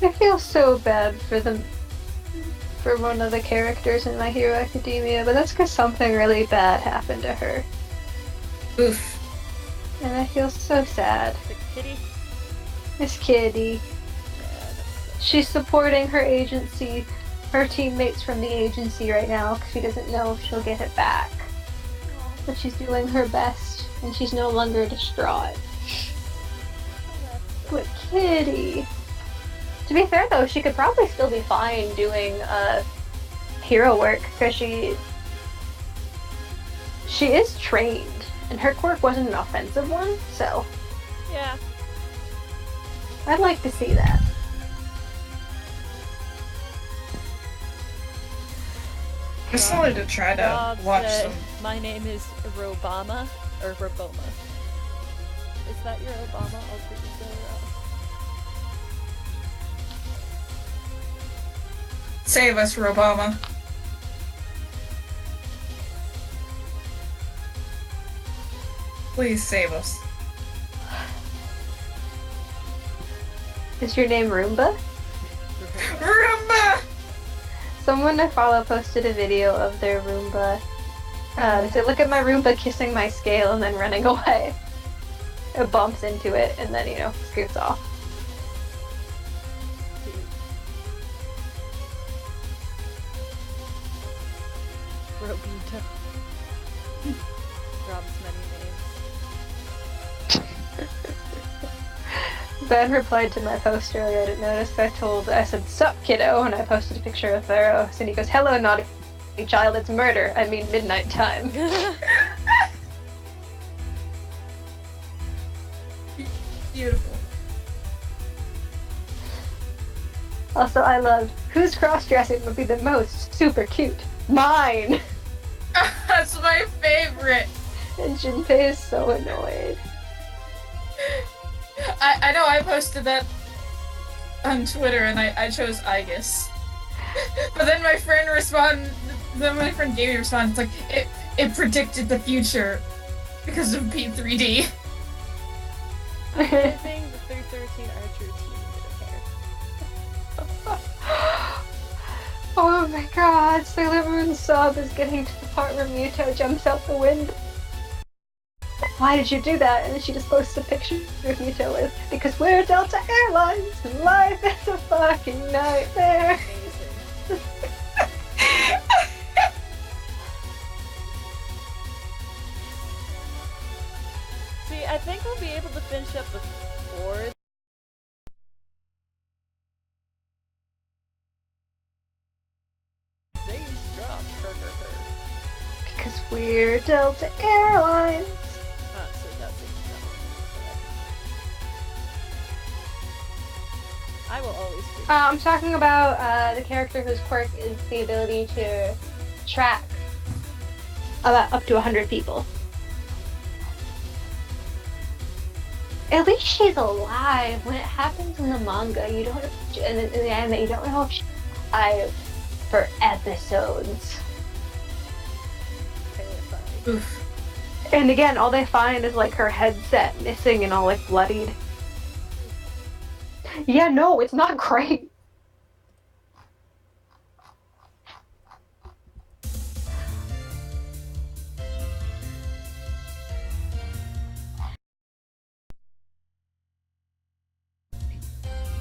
I feel so bad for one of the characters in My Hero Academia, but that's because something really bad happened to her. Oof. And I feel so sad. The kitty. Miss Kitty. Yeah, that's She's supporting her agency, her teammates from the agency right now, because she doesn't know if she'll get it back. But she's doing her best, and she's no longer distraught. But Kitty. To be fair though, she could probably still be fine doing hero work, because she is trained, and her quirk wasn't an offensive one, so yeah. I'd like to see that. I just wanted to try to Rob watch said, some. My name is Robama, or Roboma. Is that your Obama alter ego? Save us, Robama. Please save us. Is your name Roomba? Roomba! Someone I follow posted a video of their Roomba. They said, "Look at my Roomba kissing my scale and then running away." It bumps into it and then, scoots off. Robuto. Rob's many names. Ben replied to my post earlier, I didn't notice. I said, "Sup, kiddo?" And I posted a picture of Theros, and he goes, "Hello, naughty child, it's murder. I mean midnight time." Beautiful. Also, I loved, whose cross-dressing would be the most super cute? Mine! That's my favorite. And Junpei is so annoyed. I know I posted that on Twitter and I chose Igus. But then my friend gave me a response, it's like, it predicted the future because of P3D. I'm hoping the 313 Archer team did okay. Oh my god, Sailor Moon sub is getting to the part where Muto jumps out the window. why did you do that? And then she just posted a picture of Mito with, because we're Delta Airlines and life is a fucking nightmare. Amazing. See, I think we'll be able to finish up before. They drop. Because we're Delta Airlines. So that's it. I will always be. I'm talking about the character whose quirk is the ability to track about up to 100 people. At least she's alive. When it happens in the manga, you don't, and in the anime, you don't know if she's alive for episodes. Terrified. Oof. And again, all they find is like her headset missing and all like bloodied. Yeah, no, it's not great.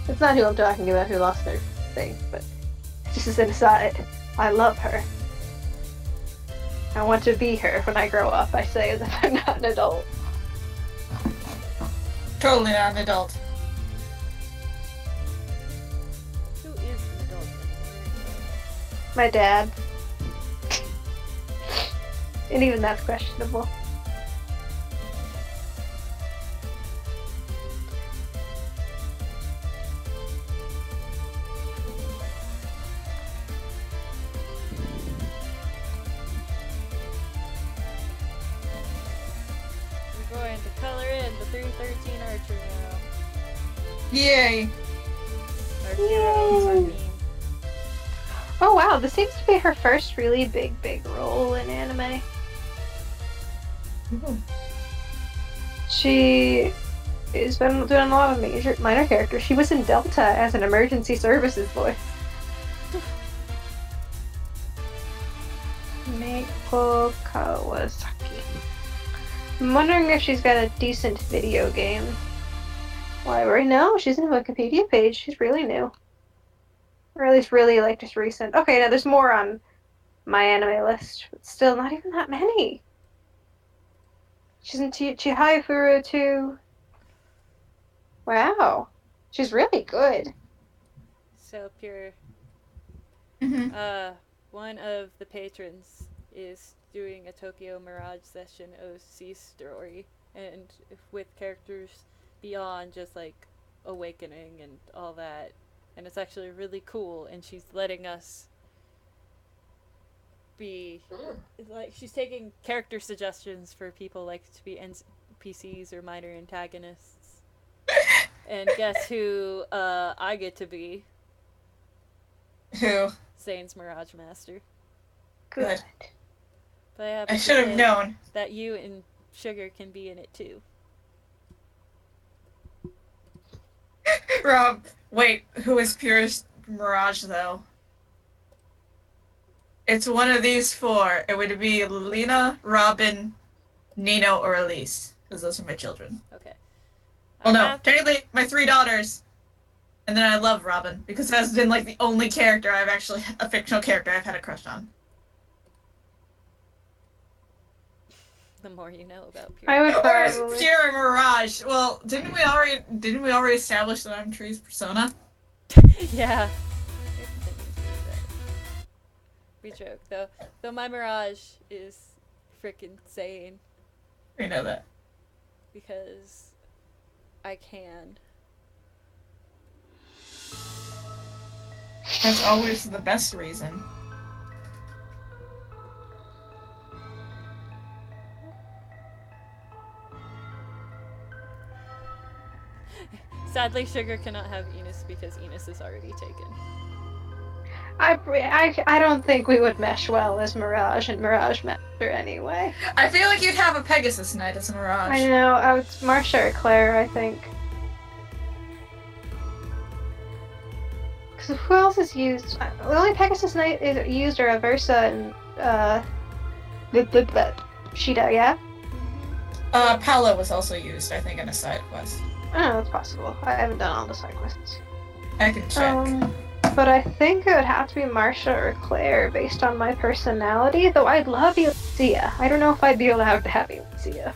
It's not who I'm talking about who lost their thing, but just as an aside, I love her. I want to be her when I grow up, I say as if I'm not an adult. Totally not an adult. Who is an adult anymore? My dad. And even that's questionable. We're going to color in the 313 archer now. Yay. Our heroes, I mean. Oh wow, this seems to be her first really big role in anime. Ooh. She has been doing a lot of minor characters. She was in Delta as an emergency services voice. Meiko Kawasaki. I'm wondering if she's got a decent video game library. No, she's in a Wikipedia page. She's really new. Or at least really, like, just recent. Okay, now there's more on my anime list, but still not even that many. She's in Chihai Furu too. Wow. She's really good. So pure. Mm-hmm. One of the patrons is doing a Tokyo Mirage Session OC story, and with characters beyond just like Awakening and all that, and it's actually really cool. And she's letting us be like, she's taking character suggestions for people like to be NPCs or minor antagonists. And guess who I get to be? Who? Zane's Mirage Master. Good. But I should have known. that you and Sugar can be in it too. Rob, wait, who is Purest Mirage, though? It's one of these four. It would be Lena, Robin, Nino, or Elise. Because those are my children. Okay. Well, no, technically, my 3 daughters. And then I love Robin, because that's been, like, the only character I've actually, a fictional character I've had a crush on. The more you know about Pure. I would Whereas probably... Pure Mirage, well, didn't we already establish that I'm Tree's persona? Yeah. We joke, though. Though my Mirage is freaking sane. We know that. Because I can. That's always the best reason. Sadly, Sugar cannot have Enos because Enos is already taken. I don't think we would mesh well as Mirage and Mirage Master anyway. I feel like you'd have a Pegasus Knight as a Mirage. I know, I would Marsha or Claire, I think. Because who else is used? The only Pegasus Knight is used are Aversa and Shida, yeah? Paula was also used, I think, in a side quest. Oh, it's possible. I haven't done all the side quests. I can check. But I think it would have to be Marsha or Claire based on my personality, though I'd love Lucia. I don't know if I'd be allowed to have Lucia.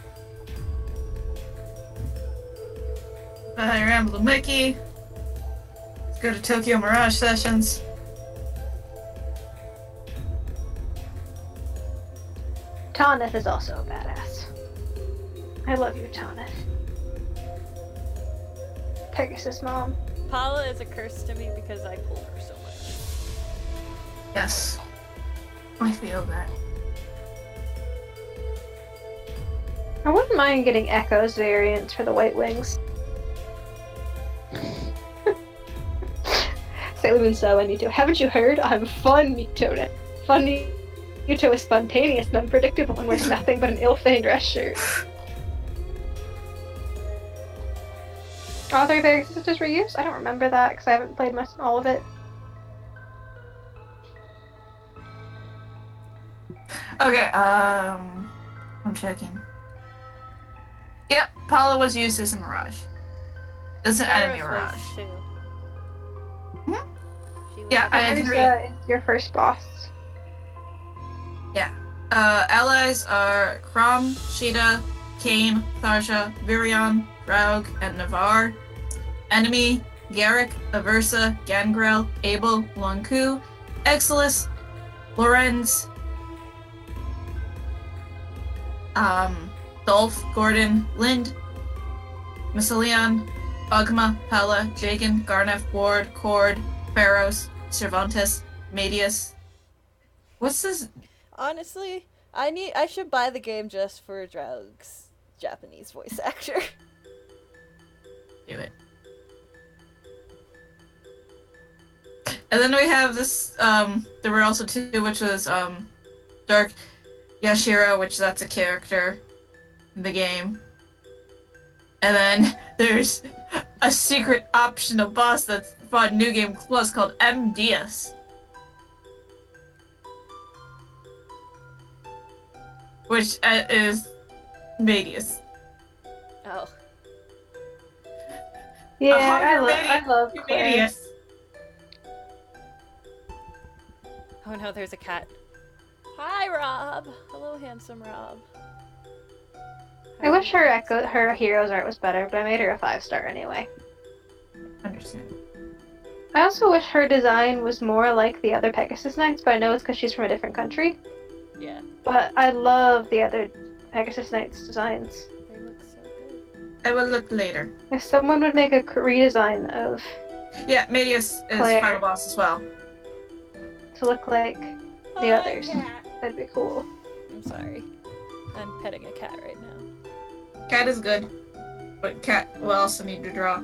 Fire Emblem Wiki. Let's go to Tokyo Mirage Sessions. Tanith is also a badass. I love you, Tanith. Pegasus mom. Paula is a curse to me because I pull her so much. Yes. I feel that. I wouldn't mind getting Echo's variants for the White Wings. Sailor Moon so I need to. Haven't you heard? I'm fun, Muto. Fun Muto is spontaneous and unpredictable and wears nothing but an ill-fitting dress shirt. All three Pegasus sisters were used? I don't remember that because I haven't played all of it. Okay, I'm checking. Yep, Paula was used as a Mirage. As an enemy Mirage. Too. Hmm? She was Yeah, I Where's, agree. your first boss? Yeah. Allies are Chrom, Sheeta, Kane, Tharsha, Virion, Raug, and Navarre. Enemy, Garrick, Aversa, Gangrel, Abel, Lonku, Exilus, Lorenz, Dolph, Gordon, Lind, Massilion, Ugma, Pella, Jagan, Garneth, Ward, Cord, Pharaohs, Cervantes, Medius. What's this? Honestly, I should buy the game just for Draug's Japanese voice actor. Do it. And then we have this, there were also two, which was, Dark Yashiro, which that's a character in the game. And then there's a secret optional boss that's fought New Game Plus called M. Diaz. Which is Medius. Oh. Yeah, I love Claire. Medius. Oh no, there's a cat. Hi, Rob. Hello, handsome Rob. I wish her hero's art was better, but I made her a 5-star anyway. Understand. I also wish her design was more like the other Pegasus Knights, but I know it's because she's from a different country. Yeah, But I love the other Pegasus Knights designs. they look so good. I will look later. If someone would make a redesign of Yeah, Medius is Claire. final boss as well. to look like the others, that'd be cool. I'm sorry. I'm petting a cat right now. Cat is good. But cat will also need to draw.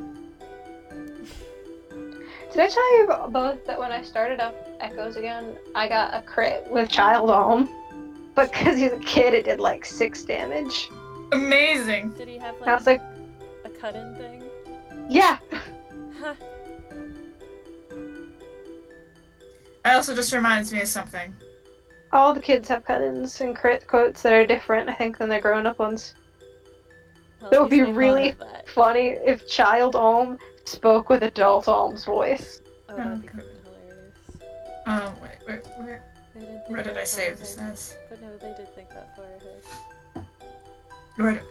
Did I tell you both that when I started up Echoes again, I got a crit with Child Alm? But because he's a kid, it did like 6 damage. Amazing! Did he have I was like, a cut-in thing? yeah! Huh. It also just reminds me of something. All the kids have cut-ins and crit quotes that are different, I think, than their grown-up ones. Well, That would be at least they really thought of that. funny if Child Alm spoke with Adult Alm's voice. Oh, that'd be freaking hilarious. Wait, They didn't think where did that I save far this ahead. as? But no, they did think that far ahead.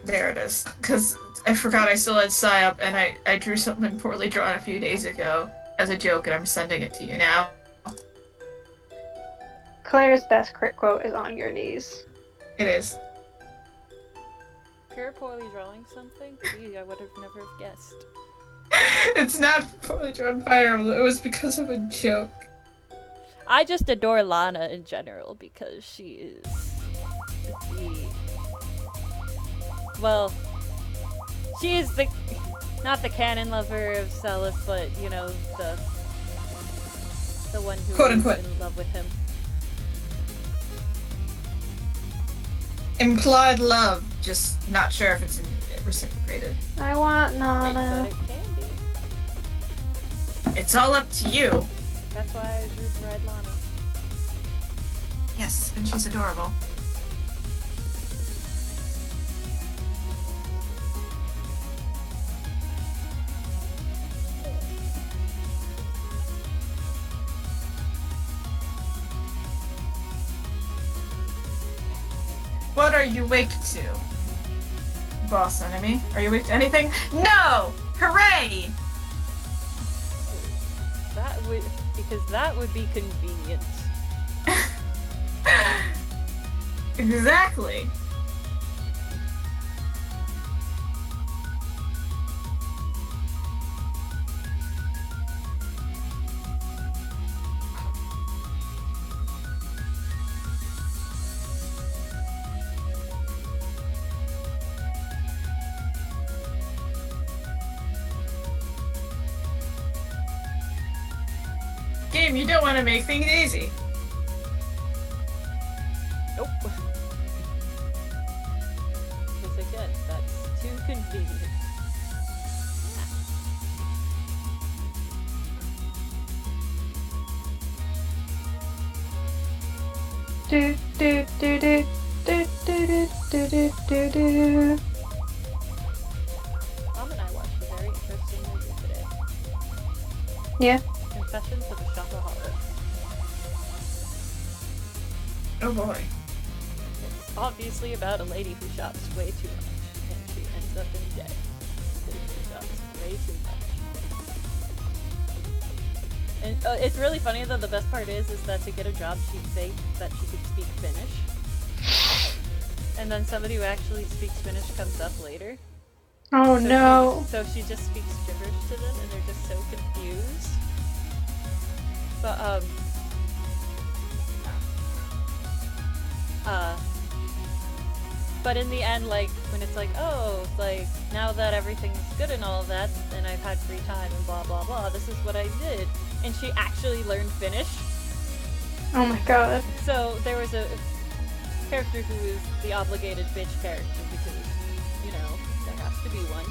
There it is. Because I forgot I still had Psyop, and I drew something poorly drawn a few days ago as a joke, and I'm sending it to you now. Claire's best crit quote is on your knees. It is. Pure poorly drawing something? Gee, I would have never guessed. It's not poorly drawn Fire Emblem, it was because of a joke. I just adore Lana in general because she is the... Well, she is the... Not the canon lover of Celis, but, you know, the one who Quote, is unquote. in love with him. Implied love, just not sure if it's reciprocated. I want But Nana. it can be. It's all up to you. That's why I drew Red Lana. Yes, and she's adorable. What are you weak to? Boss enemy? Are you weak to anything? No! Hooray! Because that would be convenient. Exactly. Game, you don't want to make things easy. Nope. Because again, that's too convenient. Do do do do do do do do do do. Mom and I watched a very interesting movie today. Yeah. Confessions of a Shopaholic. Oh boy. It's obviously about a lady who shops way too much, and she ends up in debt because she shops way too much. And it's really funny though. The best part is that to get a job, she'd say that she could speak Finnish, and then somebody who actually speaks Finnish comes up later. Oh no. So she just speaks gibberish to them, and they're just so confused. But but in the end, like, when it's like, oh, like, now that everything's good and all of that, and I've had free time and blah blah blah, this is what I did. And she actually learned Finnish. Oh my god. So there was a character who is the obligated bitch character, because, you know, there has to be one.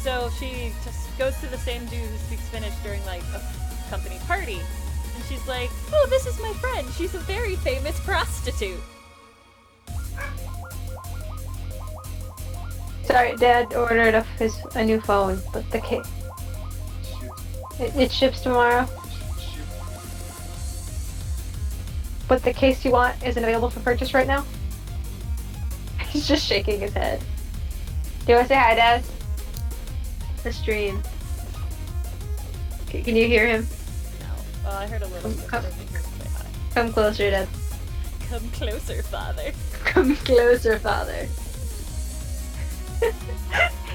So she just goes to the same dude who speaks Finnish during, like, a company party. And she's like, oh, this is my friend. She's a very famous prostitute. Sorry, Dad ordered a new phone, but the case it ships tomorrow. But the case you want isn't available for purchase right now. He's just shaking his head. Do you want to say hi, Dad? The stream. Can you hear him? No. Well, I heard a little bit. Come- But I didn't hear him say hi. Come closer, Dad. Come closer, father. Come closer, father.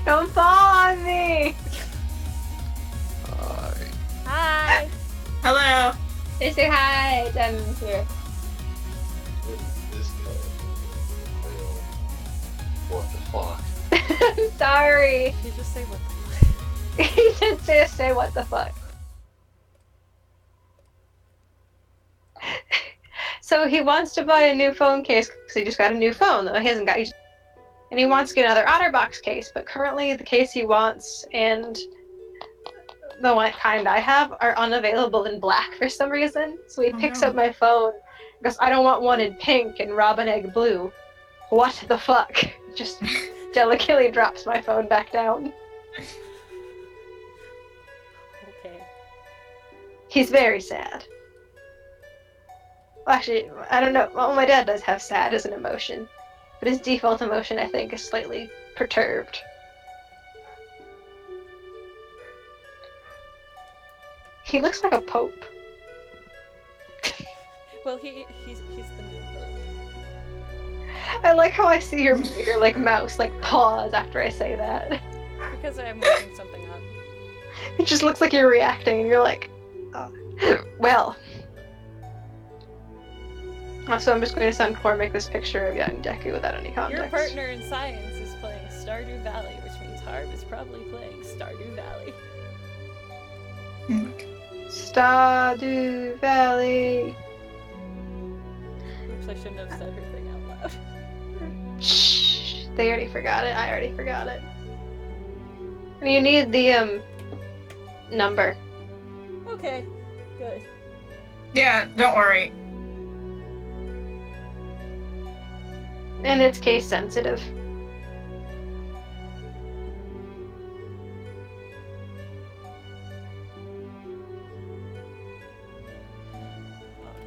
Don't fall on me! Hi. Hello. Say hi, Demon's here. This guy. What the fuck? I'm sorry. You just say what the fuck. He did just say what the fuck. So he wants to buy a new phone case because he just got a new phone though he hasn't got. And he wants to get another OtterBox case, but currently the case he wants and the one kind I have are unavailable in black for some reason. So he picks up my phone because I don't want one in pink and robin egg blue. What the fuck? Just delicately drops my phone back down. Okay. He's very sad. Well, actually, I don't know. Well, my dad does have sad as an emotion. But his default emotion, I think, is slightly perturbed. He looks like a pope. Well, he's the new pope. I like how I see your like mouse like pause after I say that. Because I'm looking something up. It just looks like you're reacting, and you're like, oh. Well. Also, I'm just going to send Cormac this picture of young Deku without any context. Your partner in science is playing Stardew Valley, which means Harv is probably playing Stardew Valley. Stardew Valley. Oops, I shouldn't have said her thing out loud. Shh. They already forgot it. I already forgot it. You need the number. Okay, good. Yeah, don't worry. And it's case sensitive.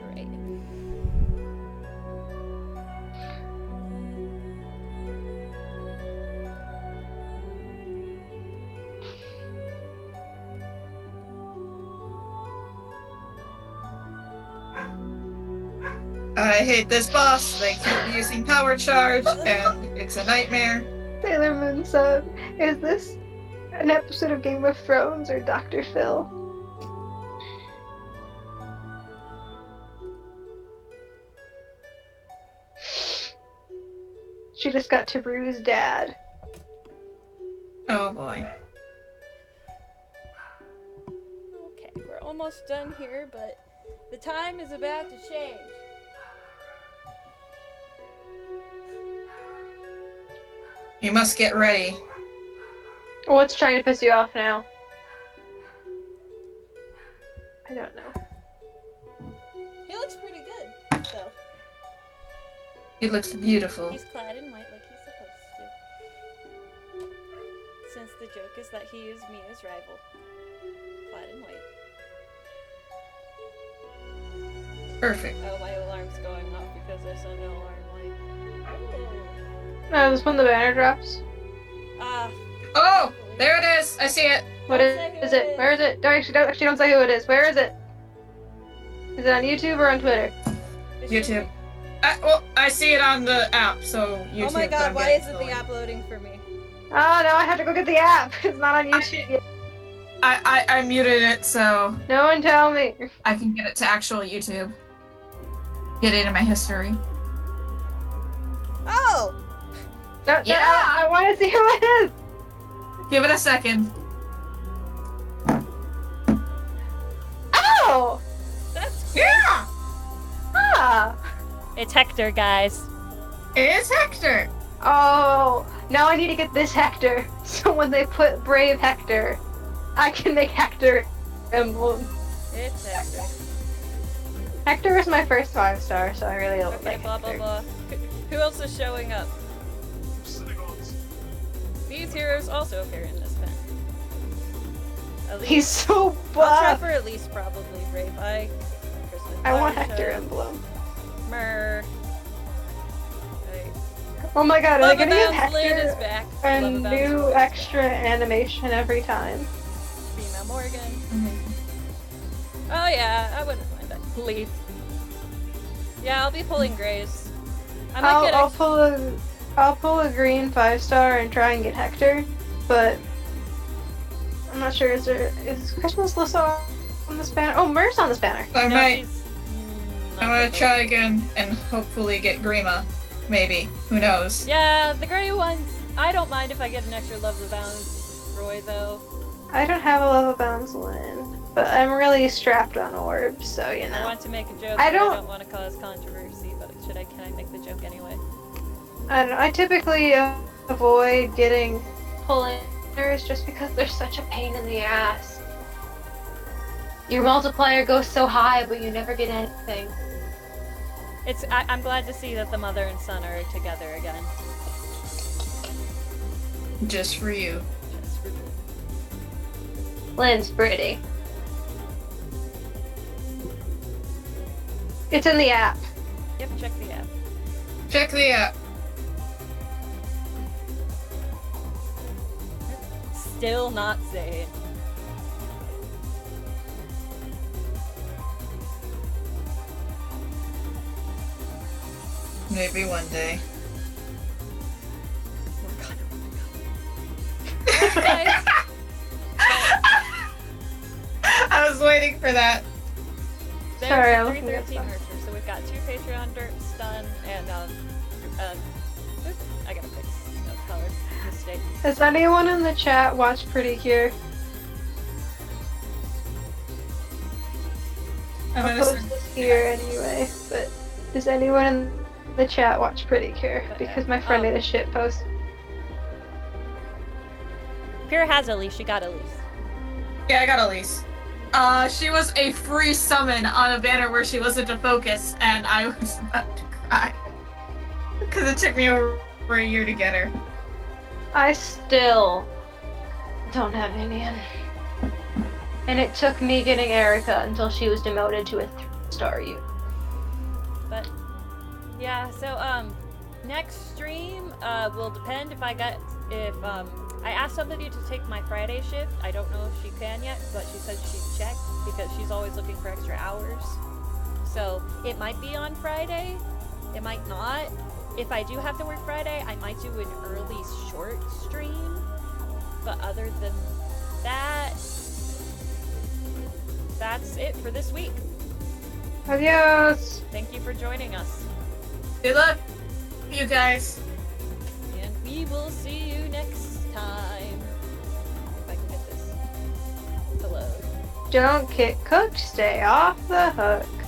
Alright. I hate this boss. They keep using power charge, and it's a nightmare. Sailor Moon said, "Is this an episode of Game of Thrones or Dr. Phil?" She just got Tabru's dad. Oh boy. Okay, we're almost done here, but the time is about to change. You must get ready. What's trying to piss you off now? I don't know. He looks pretty good, though. It looks beautiful. He's clad in white like he's supposed to. Since the joke is that he is Mia's rival. Clad in white. Perfect. Oh, my alarm's going off because I saw no alarm light. No, this when the banner drops. Ah. Oh, there it is. I see it. What is it? Where is it? Don't don't say who it is. Where is it? Is it on YouTube or on Twitter? YouTube. I see it on the app, so YouTube. Oh my but god, I'm why getting isn't the the link. app loading for me? Oh no, I have to go get the app. It's not on YouTube yet. I muted it so No one tell me. I can get it to actual YouTube. Get it in my history. Oh! No, Yeah. I want to see who it is. Give it a second. Oh! That's cool. Yeah! Ah! It's Hector, guys. It is Hector. Oh! Now I need to get this Hector. So when they put Brave Hector, I can make Hector Emblem. It's Hector. Hector is my first 5-star, so I really don't Okay, like blah blah Hector. blah. Who else is showing up? These heroes also appear in this pen. Elise. He's so I'll try buff! for Elise, probably. Brave Eye. I want Hector Emblem. Mer. Right. Oh my god, are they gonna give Love Lynn is Hector back. a Love new Abounds extra animation every time? Female Morgan. Mm-hmm. Oh yeah, I wouldn't mind that. Leaf. Yeah, I'll be pulling Grays. I might get I'll pull a green 5-star and try and get Hector, but I'm not sure. Is Christmas Lissa on this banner? Oh, Mer's on this banner. I No, might. she's I'm gonna try again and hopefully get Grima. Maybe. Who knows? Yeah, the gray ones. I don't mind if I get an extra Love the Bounds Roy though. I don't have a Love of Bounds Lynn, but I'm really strapped on orbs, so you I know. want to make a joke. I but don't- I don't want to cause controversy, but can I make the joke anyway? I don't know. I typically avoid getting pull-inners just because they're such a pain in the ass. Your multiplier goes so high, but you never get anything. I'm glad to see that the mother and son are together again. Just for you. Just for- Lynn's pretty. It's in the app. Yep, check the app. Check the app. Still not Zayn. Maybe one day. Guys, I was waiting for that. there's Sorry, I'm the looking at 313 stuff. Archer, so we've got 2 Patreon Derp, Stun, and oops, I gotta fix a color mistake. Does anyone in the chat watch Pretty Cure? I'm I'll gonna post this here anyway, but does anyone in the chat watch Pretty Cure? Because my friend made a shit post. Pure has Elise, she got Elise. Yeah, I got Elise. She was a free summon on a banner where she wasn't a focus, and I was about to cry. Because it took me over a year to get her. I still don't have Vivian. And it took me getting Erica until she was demoted to a 3-star unit. But yeah, so next stream will depend if I asked somebody to take my Friday shift. I don't know if she can yet, but she said she'd check because she's always looking for extra hours. So it might be on Friday, it might not. If I do have to work Friday, I might do an early short stream. But other than that, that's it for this week. Adios. Thank you for joining us. Good luck, you guys. And we will see you next time. If I can get this to load. Don't get cooked. Stay off the hook.